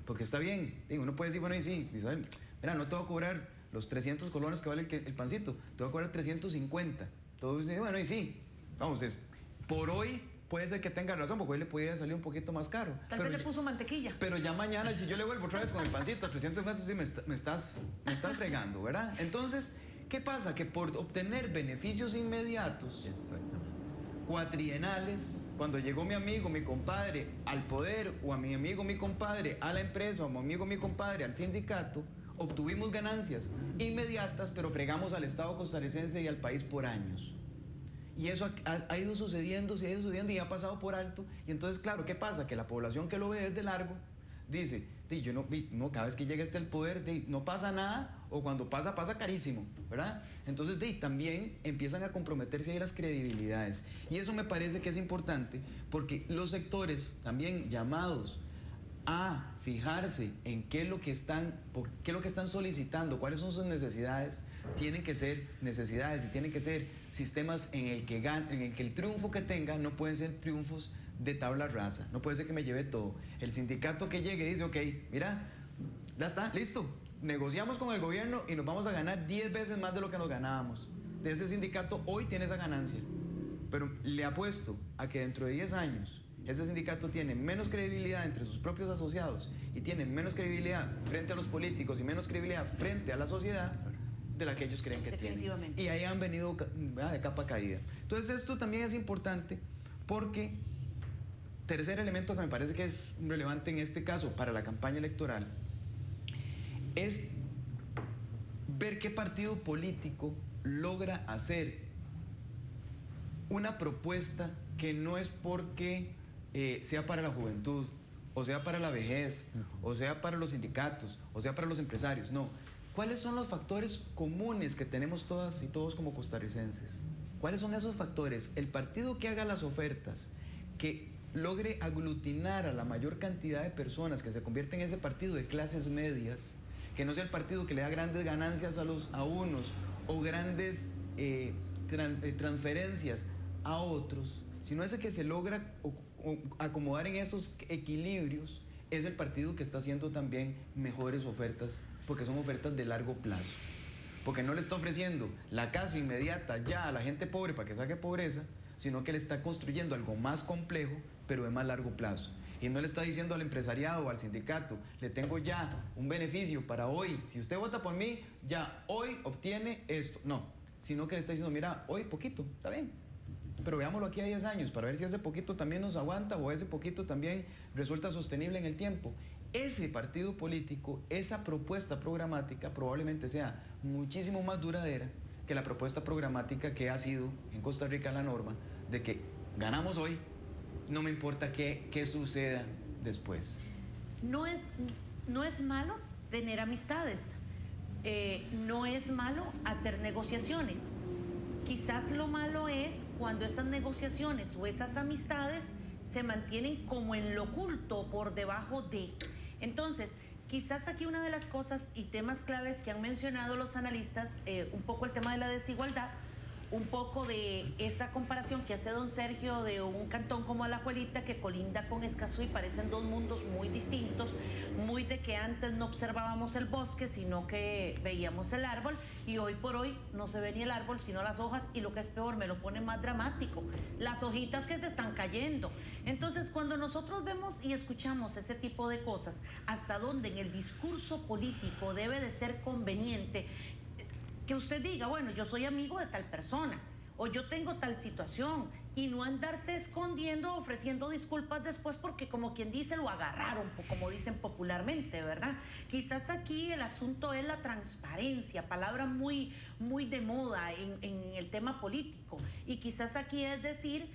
S3: Porque está bien, digo, uno puede decir, bueno, y sí, Isabel, mira, no te voy a cobrar los 300 colones que vale el pancito, te voy a cobrar 350. Todos dicen, bueno, y sí, vamos, por hoy puede ser que tenga razón, porque hoy le podría salir un poquito más caro.
S2: Tal vez le puso mantequilla.
S3: Pero ya mañana, si yo le vuelvo otra vez con el pancito a 350, sí, me estás fregando, ¿verdad? Entonces, ¿qué pasa? Que por obtener beneficios inmediatos, cuatrienales, cuando llegó mi amigo, mi compadre al poder, o a mi amigo, mi compadre a la empresa, o a mi amigo, mi compadre al sindicato, obtuvimos ganancias inmediatas, pero fregamos al Estado costarricense y al país por años. Y eso ha ido sucediendo, se ha ido sucediendo y ha pasado por alto. Y entonces, claro, ¿qué pasa? Que la población que lo ve desde largo dice, yo no, cada vez que llega el poder, no pasa nada, o cuando pasa, pasa carísimo, ¿verdad? Entonces, también empiezan a comprometerse ahí las credibilidades. Y eso me parece que es importante, porque los sectores también llamados a fijarse en qué es lo que están solicitando, cuáles son sus necesidades, tienen que ser necesidades y tienen que ser sistemas en el que el triunfo que tenga no pueden ser triunfos de tabla rasa, no puede ser que me lleve todo. El sindicato que llegue y dice, ok, mira, ya está, listo, negociamos con el gobierno y nos vamos a ganar 10 veces más de lo que nos ganábamos. De ese sindicato hoy tiene esa ganancia, pero le apuesto a que dentro de 10 años ese sindicato tiene menos credibilidad entre sus propios asociados y tiene menos credibilidad frente a los políticos y menos credibilidad frente a la sociedad de la que ellos creen que
S2: Definitivamente.
S3: tienen. Y ahí han venido de capa caída. Entonces esto también es importante porque, tercer elemento que me parece que es relevante en este caso para la campaña electoral, es ver qué partido político logra hacer una propuesta que no es porque sea para la juventud, o sea para la vejez, o sea para los sindicatos, o sea para los empresarios, no. ¿Cuáles son los factores comunes que tenemos todas y todos como costarricenses? ¿Cuáles son esos factores? El partido que haga las ofertas, que logre aglutinar a la mayor cantidad de personas, que se convierta en ese partido de clases medias, que no sea el partido que le da grandes ganancias a unos o grandes transferencias a otros, sino ese que se logra acomodar en esos equilibrios, es el partido que está haciendo también mejores ofertas, porque son ofertas de largo plazo. Porque no le está ofreciendo la casa inmediata ya a la gente pobre para que saque pobreza, sino que le está construyendo algo más complejo, pero de más largo plazo. Y no le está diciendo al empresariado o al sindicato, le tengo ya un beneficio para hoy. Si usted vota por mí, ya hoy obtiene esto. No, sino que le está diciendo, mira, hoy poquito, está bien, pero veámoslo aquí a 10 años para ver si ese poquito también nos aguanta o ese poquito también resulta sostenible en el tiempo. Ese partido político, esa propuesta programática probablemente sea muchísimo más duradera que la propuesta programática que ha sido en Costa Rica la norma de que ganamos hoy, no me importa qué suceda después.
S2: No es malo tener amistades, no es malo hacer negociaciones. Quizás lo malo es cuando esas negociaciones o esas amistades se mantienen como en lo oculto, por debajo de. Entonces, quizás aquí una de las cosas y temas claves que han mencionado los analistas, un poco el tema de la desigualdad, un poco de esta comparación que hace don Sergio de un cantón como Alajuelita que colinda con Escazú y parecen dos mundos muy distintos, muy de que antes no observábamos el bosque, sino que veíamos el árbol, y hoy por hoy no se ve ni el árbol, sino las hojas, y lo que es peor, me lo pone más dramático, las hojitas que se están cayendo. Entonces, cuando nosotros vemos y escuchamos ese tipo de cosas, hasta dónde en el discurso político debe de ser conveniente que usted diga, bueno, yo soy amigo de tal persona, o yo tengo tal situación, y no andarse escondiendo, ofreciendo disculpas después porque, como quien dice, lo agarraron, como dicen popularmente, ¿verdad? Quizás aquí el asunto es la transparencia, palabra muy, muy de moda en el tema político, y quizás aquí es decir,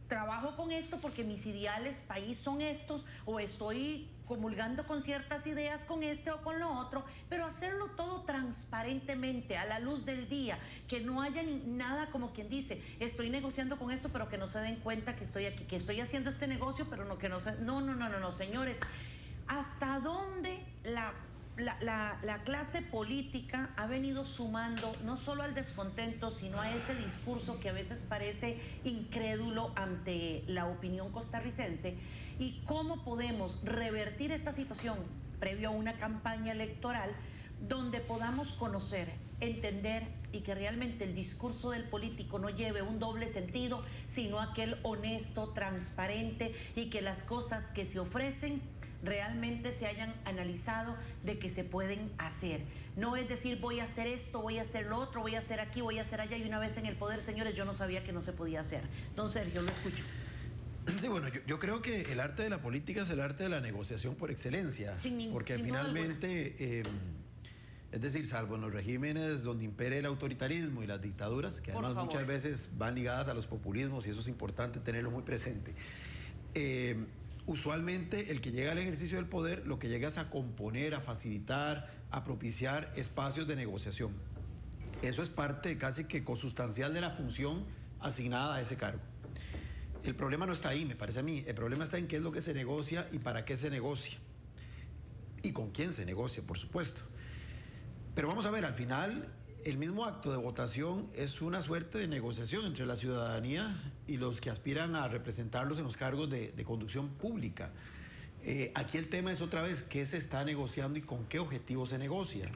S2: trabajo con esto porque mis ideales país son estos, o estoy comulgando con ciertas ideas con este o con lo otro, pero hacerlo todo transparentemente, a la luz del día, que no haya nada como quien dice, estoy negociando con esto, pero que no se den cuenta que estoy aquí, que estoy haciendo este negocio, pero no, que no se... No, señores, ¿hasta dónde la clase política ha venido sumando no solo al descontento, sino a ese discurso que a veces parece incrédulo ante la opinión costarricense? ¿Y cómo podemos revertir esta situación previo a una campaña electoral donde podamos conocer, entender y que realmente el discurso del político no lleve un doble sentido, sino aquel honesto, transparente, y que las cosas que se ofrecen realmente se hayan analizado de que se pueden hacer? No es decir, voy a hacer esto, voy a hacer lo otro, voy a hacer aquí, voy a hacer allá, y una vez en el poder, señores, yo no sabía que no se podía hacer. Don Sergio, lo escucho.
S4: Sí, bueno, yo creo que el arte de la política es el arte de la negociación por excelencia, porque finalmente, es decir, salvo en los regímenes donde impere el autoritarismo y las dictaduras, que además muchas veces van ligadas a los populismos, y eso es importante tenerlo muy presente, usualmente el que llega al ejercicio del poder lo que llega es a componer, a facilitar, a propiciar espacios de negociación. Eso es parte casi que consustancial de la función asignada a ese cargo. El problema no está ahí, me parece a mí. El problema está en qué es lo que se negocia y para qué se negocia. Y con quién se negocia, por supuesto. Pero vamos a ver, al final, el mismo acto de votación es una suerte de negociación entre la ciudadanía y los que aspiran a representarlos en los cargos de conducción pública. Aquí el tema es otra vez qué se está negociando y con qué objetivo se negocia.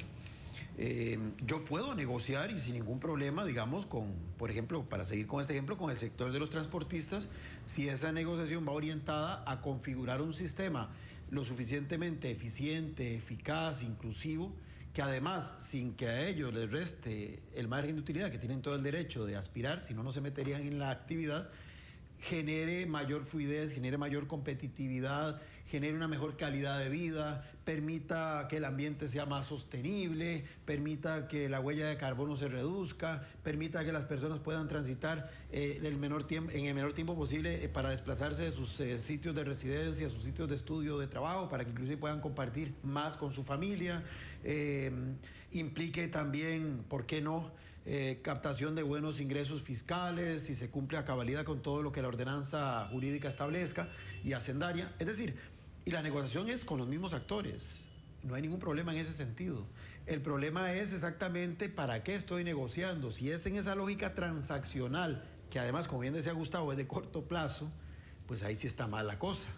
S4: Yo puedo negociar y sin ningún problema, digamos, por ejemplo, para seguir con este ejemplo, con el sector de los transportistas, si esa negociación va orientada a configurar un sistema lo suficientemente eficiente, eficaz, inclusivo, que además, sin que a ellos les reste el margen de utilidad, que tienen todo el derecho de aspirar, si no, no se meterían en la actividad, genere mayor fluidez, genere mayor competitividad, genere una mejor calidad de vida, permita que el ambiente sea más sostenible, permita que la huella de carbono se reduzca, permita que las personas puedan transitar en el menor tiempo posible para desplazarse de sus sitios de residencia, sus sitios de estudio, de trabajo, para que inclusive puedan compartir más con su familia, implique también, ¿por qué no?, captación de buenos ingresos fiscales, si se cumple a cabalidad con todo lo que la ordenanza jurídica establezca y hacendaria. Es decir, y la negociación es con los mismos actores. No hay ningún problema en ese sentido. El problema es exactamente para qué estoy negociando. Si es en esa lógica transaccional, que además, como bien decía Gustavo, es de corto plazo, pues ahí sí está mal la cosa.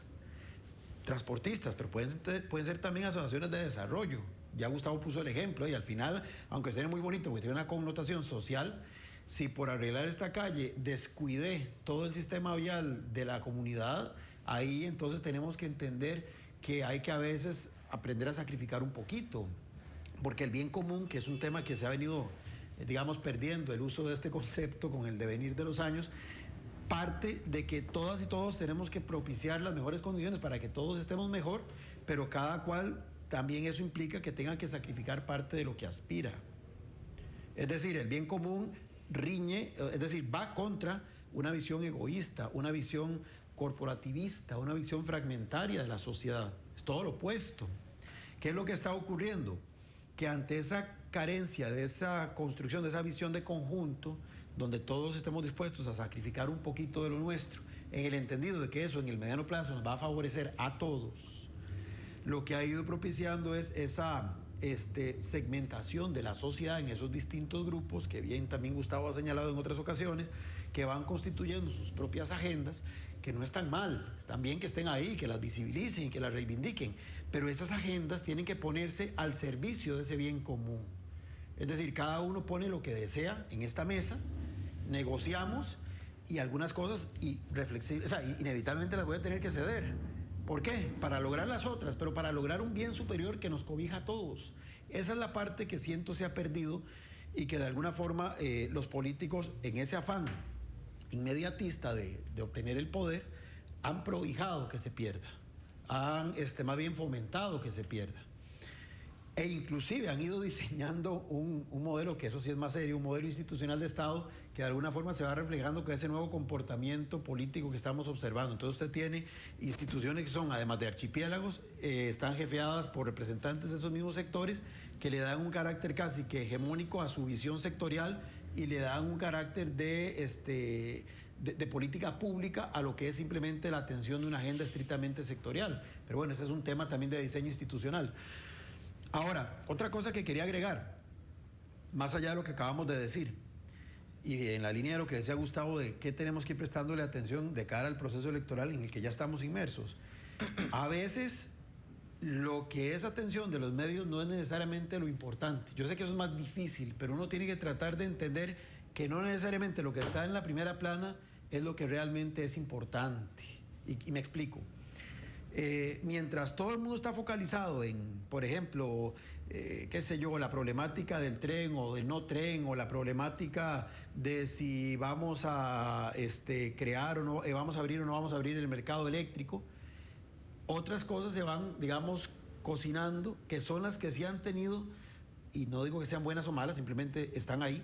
S4: Transportistas, pero pueden ser también asociaciones de desarrollo. Ya Gustavo puso el ejemplo, y al final, aunque sea muy bonito porque tiene una connotación social, si por arreglar esta calle descuidé todo el sistema vial de la comunidad, ahí entonces tenemos que entender que hay que a veces aprender a sacrificar un poquito, porque el bien común, que es un tema que se ha venido, digamos, perdiendo el uso de este concepto con el devenir de los años, parte de que todas y todos tenemos que propiciar las mejores condiciones para que todos estemos mejor, pero cada cual también eso implica que tenga que sacrificar parte de lo que aspira. Es decir, el bien común riñe, es decir, va contra una visión egoísta, una visión corporativista, una visión fragmentaria de la sociedad. Es todo lo opuesto. ¿Qué es lo que está ocurriendo? Que ante esa carencia de esa construcción, de esa visión de conjunto, donde todos estemos dispuestos a sacrificar un poquito de lo nuestro, en el entendido de que eso en el mediano plazo nos va a favorecer a todos, lo que ha ido propiciando es esa segmentación de la sociedad en esos distintos grupos, que bien también Gustavo ha señalado en otras ocasiones, que van constituyendo sus propias agendas, que no están mal, están bien que estén ahí, que las visibilicen, que las reivindiquen, pero esas agendas tienen que ponerse al servicio de ese bien común. Es decir, cada uno pone lo que desea en esta mesa, negociamos y algunas cosas inevitablemente las voy a tener que ceder. ¿Por qué? Para lograr las otras, pero para lograr un bien superior que nos cobija a todos. Esa es la parte que siento se ha perdido y que de alguna forma los políticos, en ese afán inmediatista de obtener el poder, han prohijado que se pierda, han más bien fomentado que se pierda. E inclusive han ido diseñando un modelo, que eso sí es más serio, un modelo institucional de Estado que de alguna forma se va reflejando con ese nuevo comportamiento político que estamos observando. Entonces usted tiene instituciones que son, además de archipiélagos, están jefeadas por representantes de esos mismos sectores que le dan un carácter casi que hegemónico a su visión sectorial y le dan un carácter de política pública a lo que es simplemente la atención de una agenda estrictamente sectorial. Pero bueno, ese es un tema también de diseño institucional. Ahora, otra cosa que quería agregar, más allá de lo que acabamos de decir, y en la línea de lo que decía Gustavo de qué tenemos que ir prestándole atención de cara al proceso electoral en el que ya estamos inmersos, a veces lo que es atención de los medios no es necesariamente lo importante. Yo sé que eso es más difícil, pero uno tiene que tratar de entender que no necesariamente lo que está en la primera plana es lo que realmente es importante. Y me explico. Mientras todo el mundo está focalizado en, por ejemplo, la problemática del tren o del no tren, o la problemática de si vamos a crear o no, vamos a abrir o no vamos a abrir el mercado eléctrico, otras cosas se van, digamos, cocinando, que son las que sí han tenido, y no digo que sean buenas o malas, simplemente están ahí,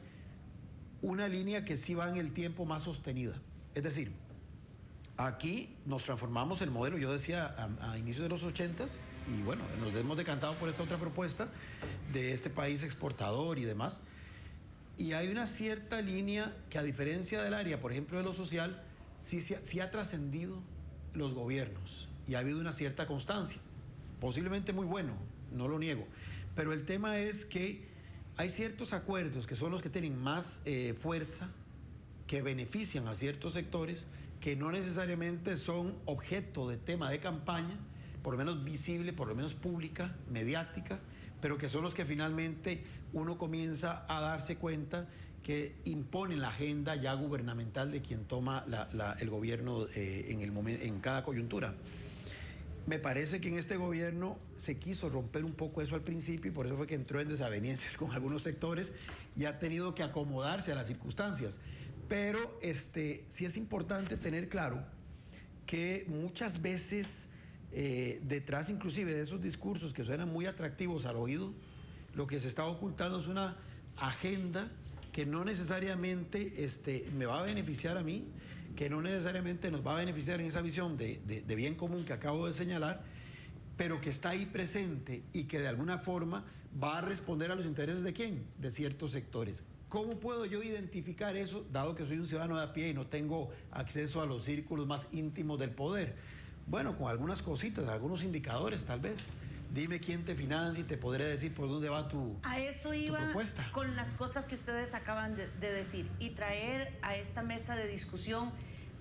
S4: una línea que sí va en el tiempo más sostenida. Es decir, aquí nos transformamos el modelo, yo decía a inicios de los 80s, y bueno, nos hemos decantado por esta otra propuesta de este país exportador y demás. Y hay una cierta línea que, a diferencia del área, por ejemplo, de lo social, sí ha trascendido los gobiernos y ha habido una cierta constancia. Posiblemente muy bueno, no lo niego. Pero el tema es que hay ciertos acuerdos que son los que tienen más fuerza, que benefician a ciertos sectores, que no necesariamente son objeto de tema de campaña, por lo menos visible, por lo menos pública, mediática, pero que son los que finalmente uno comienza a darse cuenta que imponen la agenda ya gubernamental de quien toma el gobierno en cada coyuntura. Me parece que en este gobierno se quiso romper un poco eso al principio y por eso fue que entró en desavenencias con algunos sectores y ha tenido que acomodarse a las circunstancias. Pero sí es importante tener claro que muchas veces detrás inclusive de esos discursos que suenan muy atractivos al oído, lo que se está ocultando es una agenda que no necesariamente me va a beneficiar a mí, que no necesariamente nos va a beneficiar en esa visión de bien común que acabo de señalar, pero que está ahí presente y que de alguna forma va a responder a los intereses ¿de quién? De ciertos sectores. ¿Cómo puedo yo identificar eso, dado que soy un ciudadano de a pie y no tengo acceso a los círculos más íntimos del poder? Bueno, con algunas cositas, algunos indicadores tal vez. Dime quién te financia y te podré decir por dónde va tu propuesta.
S2: A eso iba con las cosas que ustedes acaban de decir y traer a esta mesa de discusión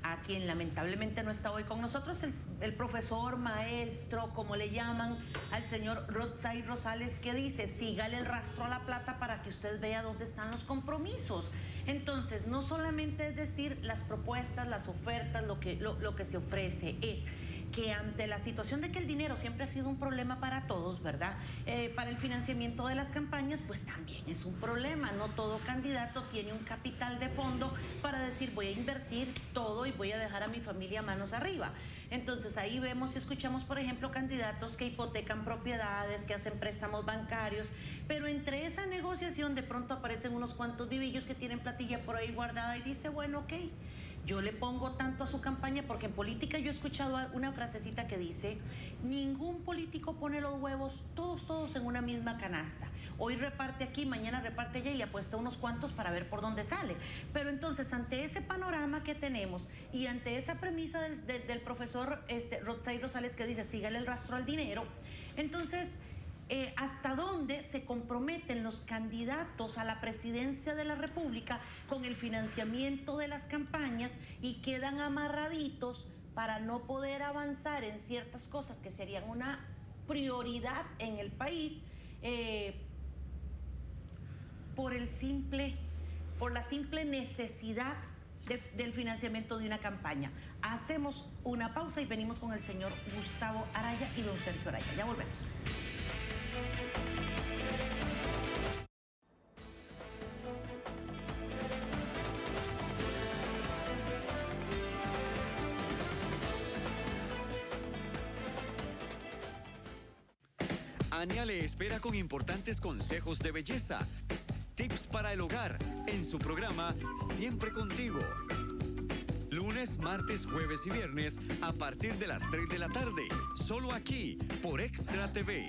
S2: a quien lamentablemente no está hoy con nosotros, el profesor, maestro, como le llaman, al señor Rodsay Rosales, que dice, sígale el rastro a la plata para que usted vea dónde están los compromisos. Entonces, no solamente es decir las propuestas, las ofertas, lo que se ofrece, es que ante la situación de que el dinero siempre ha sido un problema para todos, ¿verdad? Para el financiamiento de las campañas, pues también es un problema. No todo candidato tiene un capital de fondo para decir voy a invertir todo y voy a dejar a mi familia manos arriba. Entonces ahí vemos y escuchamos, por ejemplo, candidatos que hipotecan propiedades, que hacen préstamos bancarios, pero entre esa negociación de pronto aparecen unos cuantos vivillos que tienen platilla por ahí guardada y dice, bueno, ok, Yo le pongo tanto a su campaña porque en política yo he escuchado una frasecita que dice, ningún político pone los huevos todos en una misma canasta. Hoy reparte aquí, mañana reparte allá y le apuesta unos cuantos para ver por dónde sale. Pero entonces, ante ese panorama que tenemos y ante esa premisa del profesor Rotzai Rosales que dice, sígale el rastro al dinero, entonces, ¿hasta dónde se comprometen los candidatos a la presidencia de la República con el financiamiento de las campañas y quedan amarraditos para no poder avanzar en ciertas cosas que serían una prioridad en el país por la simple necesidad del financiamiento de una campaña? Hacemos una pausa y venimos con el señor Gustavo Araya y don Sergio Araya. Ya volvemos.
S1: Ania le espera con importantes consejos de belleza, tips para el hogar, en su programa Siempre Contigo. Lunes, martes, jueves y viernes a partir de las 3 de la tarde, solo aquí por Extra TV.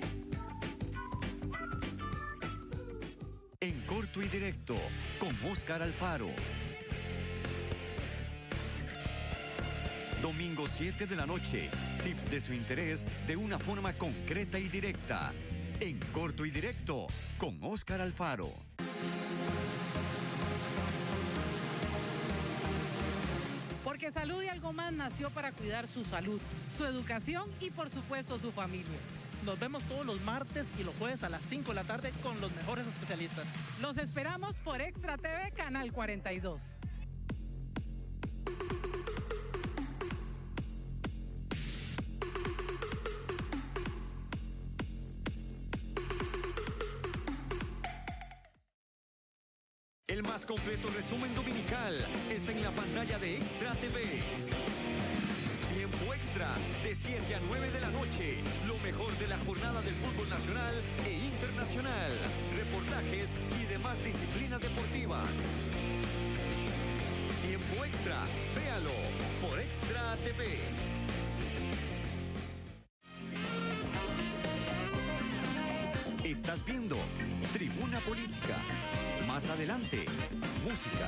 S1: En corto y directo, con Óscar Alfaro. Domingo 7 de la noche, tips de su interés de una forma concreta y directa. En corto y directo, con Óscar Alfaro.
S7: Porque Salud y Algo Más nació para cuidar su salud, su educación y por supuesto su familia.
S8: Nos vemos todos los martes y los jueves a las 5 de la tarde con los mejores especialistas.
S7: Los esperamos por Extra TV, Canal 42.
S1: El más completo resumen dominical está en la pantalla de Extra TV. Tiempo Extra, de 7 a 9 de la noche. Lo mejor de la jornada del fútbol nacional e internacional. Reportajes y demás disciplinas deportivas. Tiempo Extra, véalo por Extra TV. Estás viendo Tribuna Política. Más adelante, música.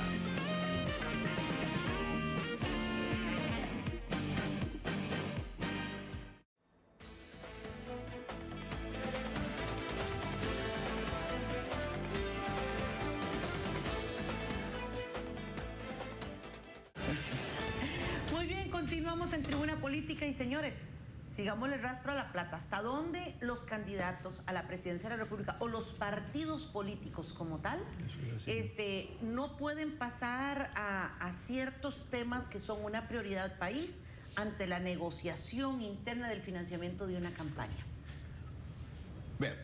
S2: Muy bien, continuamos en Tribuna Política y señores, sigámosle el rastro a la plata. ¿Hasta dónde los candidatos a la presidencia de la República o los partidos políticos como tal no pueden pasar a ciertos temas que son una prioridad país ante la negociación interna del financiamiento de una campaña?
S3: Bueno,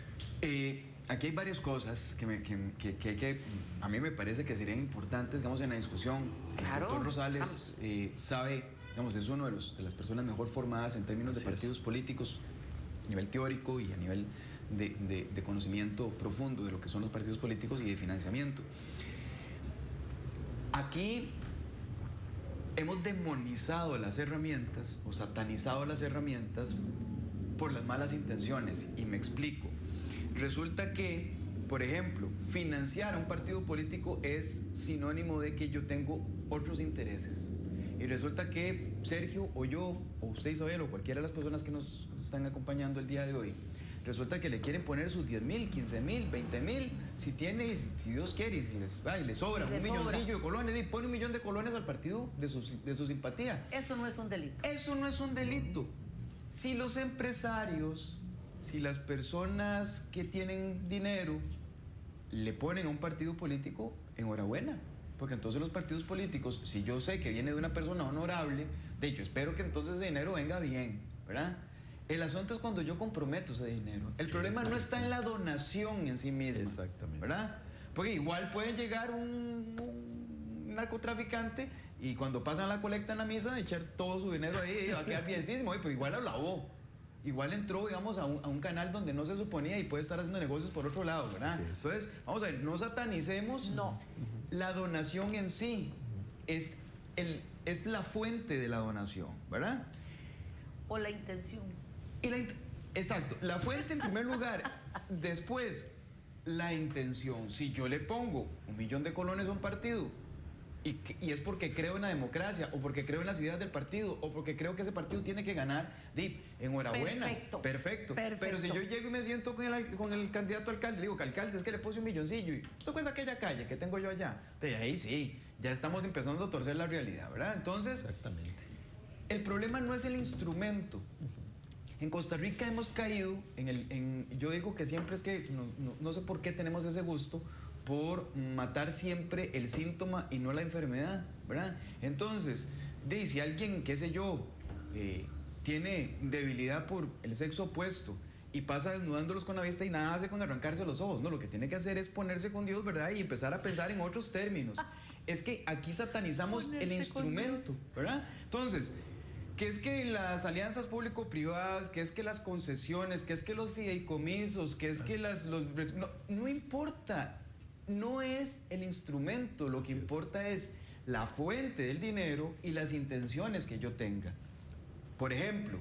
S3: aquí hay varias cosas que a mí me parece que serían importantes, digamos, en la discusión.
S2: Claro,
S3: El doctor Rosales sabe, digamos, es uno de las personas mejor formadas en términos de partidos políticos, a nivel teórico y a nivel de conocimiento profundo de lo que son los partidos políticos y de financiamiento. Aquí hemos demonizado las herramientas o satanizado las herramientas por las malas intenciones, y me explico. Resulta que, por ejemplo, financiar a un partido político es sinónimo de que yo tengo otros intereses. Y resulta que Sergio o yo, o usted Isabel, o cualquiera de las personas que nos están acompañando el día de hoy, resulta que le quieren poner sus 10,000, 15,000, 20,000, si tiene, si Dios quiere, y si les sobra un milloncillo de colones, y pone 1 millón de colones al partido de su simpatía.
S2: Eso no es un delito.
S3: Eso no es un delito. Si los empresarios, si las personas que tienen dinero le ponen a un partido político, enhorabuena. Porque entonces los partidos políticos, si yo sé que viene de una persona honorable, de hecho, espero que entonces ese dinero venga bien, ¿verdad? El asunto es cuando yo comprometo ese dinero. El problema no está en la donación en sí misma.
S4: Exactamente.
S3: ¿Verdad? Porque igual puede llegar un narcotraficante y cuando pasan la colecta en la misa, echar todo su dinero ahí y va a quedar bienísimo, pero igual lo lavó. Igual entró, digamos, a un canal donde no se suponía y puede estar haciendo negocios por otro lado, ¿verdad?
S4: Sí,
S3: entonces, vamos a ver, no satanicemos la donación en sí. Es es la fuente de la donación, ¿verdad?
S2: O la intención.
S3: Exacto, la fuente en primer lugar, después la intención. Si yo le pongo 1 millón de colones a un partido y es porque creo en la democracia o porque creo en las ideas del partido o porque creo que ese partido tiene que ganar, enhorabuena. Perfecto. Pero si yo llego y me siento con el candidato alcalde, le digo, alcalde, es que le puse 1 milloncillo y ¿se acuerda aquella calle que tengo yo allá? De ahí sí, ya estamos empezando a torcer la realidad, ¿verdad? Entonces,
S4: Exactamente.
S3: el problema no es el instrumento. En Costa Rica hemos caído yo digo que siempre es que no sé por qué tenemos ese gusto por matar siempre el síntoma y no la enfermedad, ¿verdad? Entonces, si alguien, qué sé yo, tiene debilidad por el sexo opuesto y pasa desnudándolos con la vista y nada hace con arrancarse los ojos, no, lo que tiene que hacer es ponerse con Dios, ¿verdad? Y empezar a pensar en otros términos. Es que aquí satanizamos el instrumento, ¿verdad? Entonces, ¿qué es que las alianzas público-privadas? ¿Qué es que las concesiones? ¿Qué es que los fideicomisos? ¿Qué es que no importa, no es el instrumento, lo que importa es la fuente del dinero y las intenciones que yo tenga. Por ejemplo,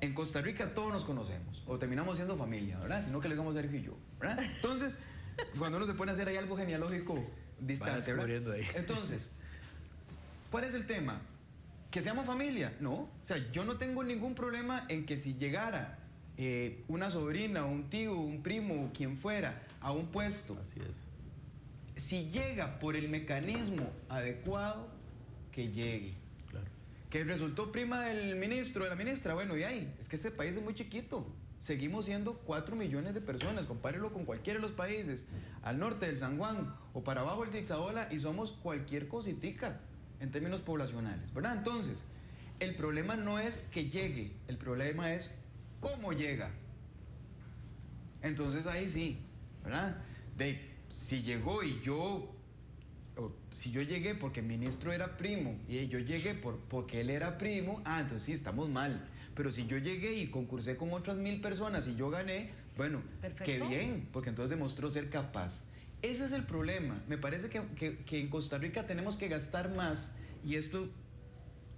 S3: en Costa Rica todos nos conocemos, o terminamos siendo familia, ¿verdad? Sino que le digamos Sergio y yo, ¿verdad? Entonces, cuando uno se pone a hacer ahí algo genealógico distante, ¿verdad?
S4: Ahí.
S3: Entonces, ¿cuál es el tema? ¿Que seamos familia? No. O sea, yo no tengo ningún problema en que si llegara una sobrina, un tío, un primo, quien fuera, a un puesto.
S4: Así es.
S3: Si llega por el mecanismo adecuado, que llegue.
S4: Claro.
S3: Que resultó prima del ministro, de la ministra, bueno, y ahí, es que este país es muy chiquito. Seguimos siendo 4 millones de personas, compárelo con cualquiera de los países, al norte del San Juan o para abajo del Zixaola, y somos cualquier cositica en términos poblacionales, ¿verdad? Entonces, el problema no es que llegue, el problema es cómo llega. Entonces ahí sí, ¿verdad? Si llegó y si yo llegué porque el ministro era primo y yo llegué porque él era primo, entonces sí, estamos mal. Pero si yo llegué y concursé con otras 1000 personas y yo gané, bueno,
S2: perfecto,
S3: qué bien, porque entonces demostró ser capaz. Ese es el problema. Me parece que en Costa Rica tenemos que gastar más, y esto,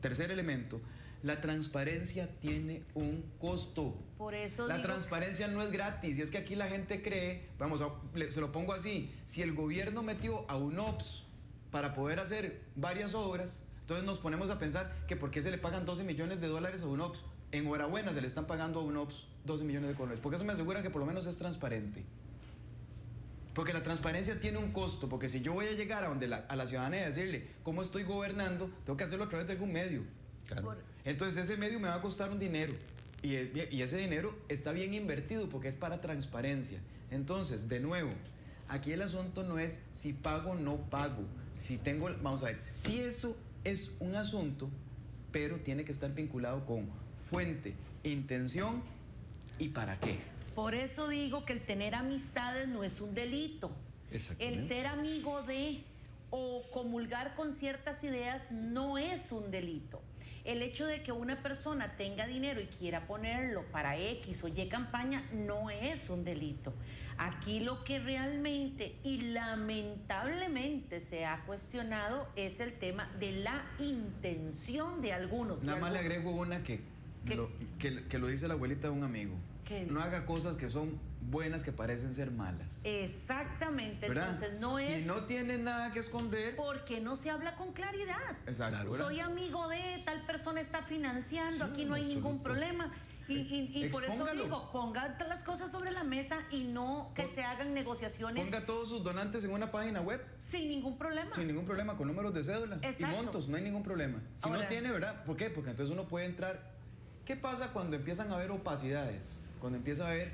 S3: tercer elemento, la transparencia tiene un costo.
S2: Por eso
S3: la transparencia no es gratis, y es que aquí la gente cree, se lo pongo así, si el gobierno metió a UNOPS para poder hacer varias obras, entonces nos ponemos a pensar que por qué se le pagan $12 millones a UNOPS. Enhorabuena, se le están pagando a UNOPS 12 millones de colones, porque eso me asegura que por lo menos es transparente. Porque la transparencia tiene un costo, porque si yo voy a llegar a la ciudadanía y decirle cómo estoy gobernando, tengo que hacerlo a través de algún medio. Claro. Entonces ese medio me va a costar un dinero, y ese dinero está bien invertido porque es para transparencia. Entonces, de nuevo, aquí el asunto no es si pago o no pago, vamos a ver, si eso es un asunto, pero tiene que estar vinculado con fuente, intención y para qué.
S2: Por eso digo que el tener amistades no es un delito. El ser amigo de o comulgar con ciertas ideas no es un delito. El hecho de que una persona tenga dinero y quiera ponerlo para X o Y campaña no es un delito. Aquí lo que realmente y lamentablemente se ha cuestionado es el tema de la intención de algunos.
S3: Nada más le agrego una que lo dice la abuelita de un amigo. No haga cosas que son buenas que parecen ser malas.
S2: Exactamente, ¿verdad? Entonces no es...
S3: Si no tiene nada que esconder...
S2: Porque no se habla con claridad.
S3: Exacto.
S2: Soy amigo de tal persona, está financiando, sí, aquí no hay ningún problema. Y por eso digo, ponga las cosas sobre la mesa y no que se hagan negociaciones.
S3: Ponga todos sus donantes en una página web.
S2: Sin ningún problema.
S3: Sin ningún problema, con números de cédula.
S2: Exacto.
S3: Y montos, no hay ningún problema. Si ahora, no tiene, ¿verdad? ¿Por qué? Porque entonces uno puede entrar... ¿Qué pasa cuando empiezan a haber opacidades? Cuando empieza a haber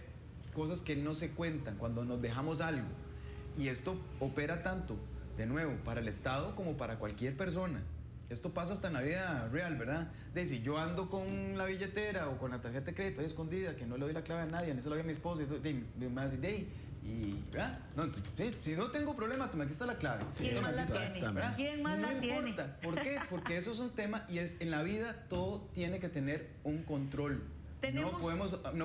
S3: cosas que no se cuentan, cuando nos dejamos algo. Y esto opera tanto, de nuevo, para el Estado como para cualquier persona. Esto pasa hasta en la vida real, ¿verdad? Si yo ando con la billetera o con la tarjeta de crédito ahí escondida, que no le doy la clave a nadie, ni se lo doy a mi esposa, me va a decir, ¿verdad? No, entonces, si no tengo problema, aquí está la clave.
S2: ¿Quién más la tiene? ¿Verdad? ¿Quién más la tiene?
S3: ¿Por qué? Porque eso es un tema y en la vida todo tiene que tener un control. No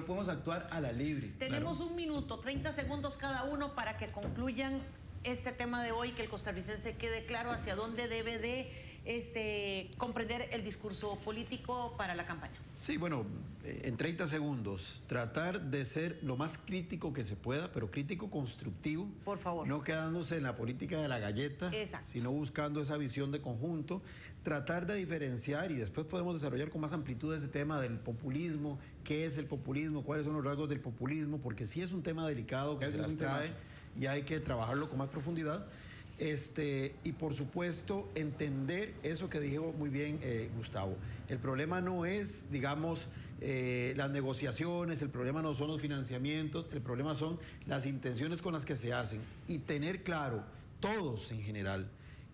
S3: podemos actuar a la libre.
S2: Tenemos un minuto, 30 segundos cada uno para que concluyan este tema de hoy, que el costarricense quede claro hacia dónde debe de comprender el discurso político para la campaña.
S4: Sí, bueno, en 30 segundos, tratar de ser lo más crítico que se pueda, pero crítico constructivo.
S2: Por favor.
S4: No quedándose en la política de la galleta,
S2: Exacto.
S4: sino buscando esa visión de conjunto, tratar de diferenciar y después podemos desarrollar con más amplitud ese tema del populismo, qué es el populismo, cuáles son los rasgos del populismo, porque sí es un tema delicado que se las trae y hay que trabajarlo con más profundidad. Y por supuesto entender eso que dijo muy bien Gustavo. El problema no es, digamos, las negociaciones, el problema no son los financiamientos, el problema son las intenciones con las que se hacen y tener claro, todos en general,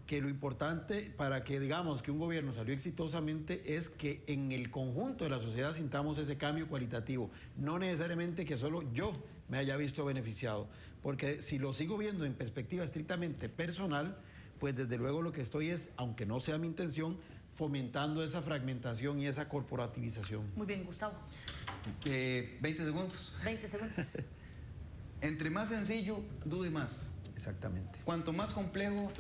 S4: que lo importante para que digamos que un gobierno salió exitosamente es que en el conjunto de la sociedad sintamos ese cambio cualitativo, no necesariamente que solo yo me haya visto beneficiado, porque si lo sigo viendo en perspectiva estrictamente personal, pues desde luego lo que estoy es, aunque no sea mi intención, fomentando esa fragmentación y esa corporativización.
S2: Muy bien, Gustavo.
S3: 20 segundos.
S2: 20 segundos.
S3: Entre más sencillo, dude más.
S4: Exactamente.
S3: Cuanto más complejo,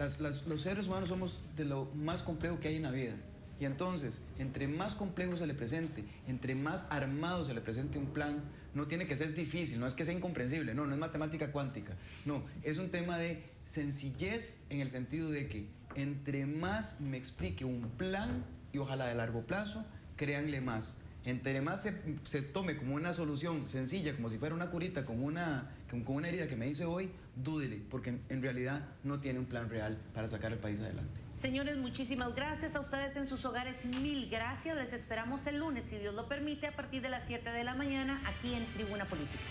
S3: los seres humanos somos de lo más complejo que hay en la vida. Y entonces, entre más complejo se le presente, entre más armado se le presente un plan, no tiene que ser difícil, no es que sea incomprensible, no es matemática cuántica, no, es un tema de sencillez en el sentido de que entre más me explique un plan, y ojalá de largo plazo, créanle más. Entre más se tome como una solución sencilla, como si fuera una curita con una herida que me hice hoy, dúdele, porque en realidad no tiene un plan real para sacar el país adelante.
S2: Señores, muchísimas gracias a ustedes en sus hogares, mil gracias. Les esperamos el lunes, si Dios lo permite, a partir de las 7 de la mañana, aquí en Tribuna Política.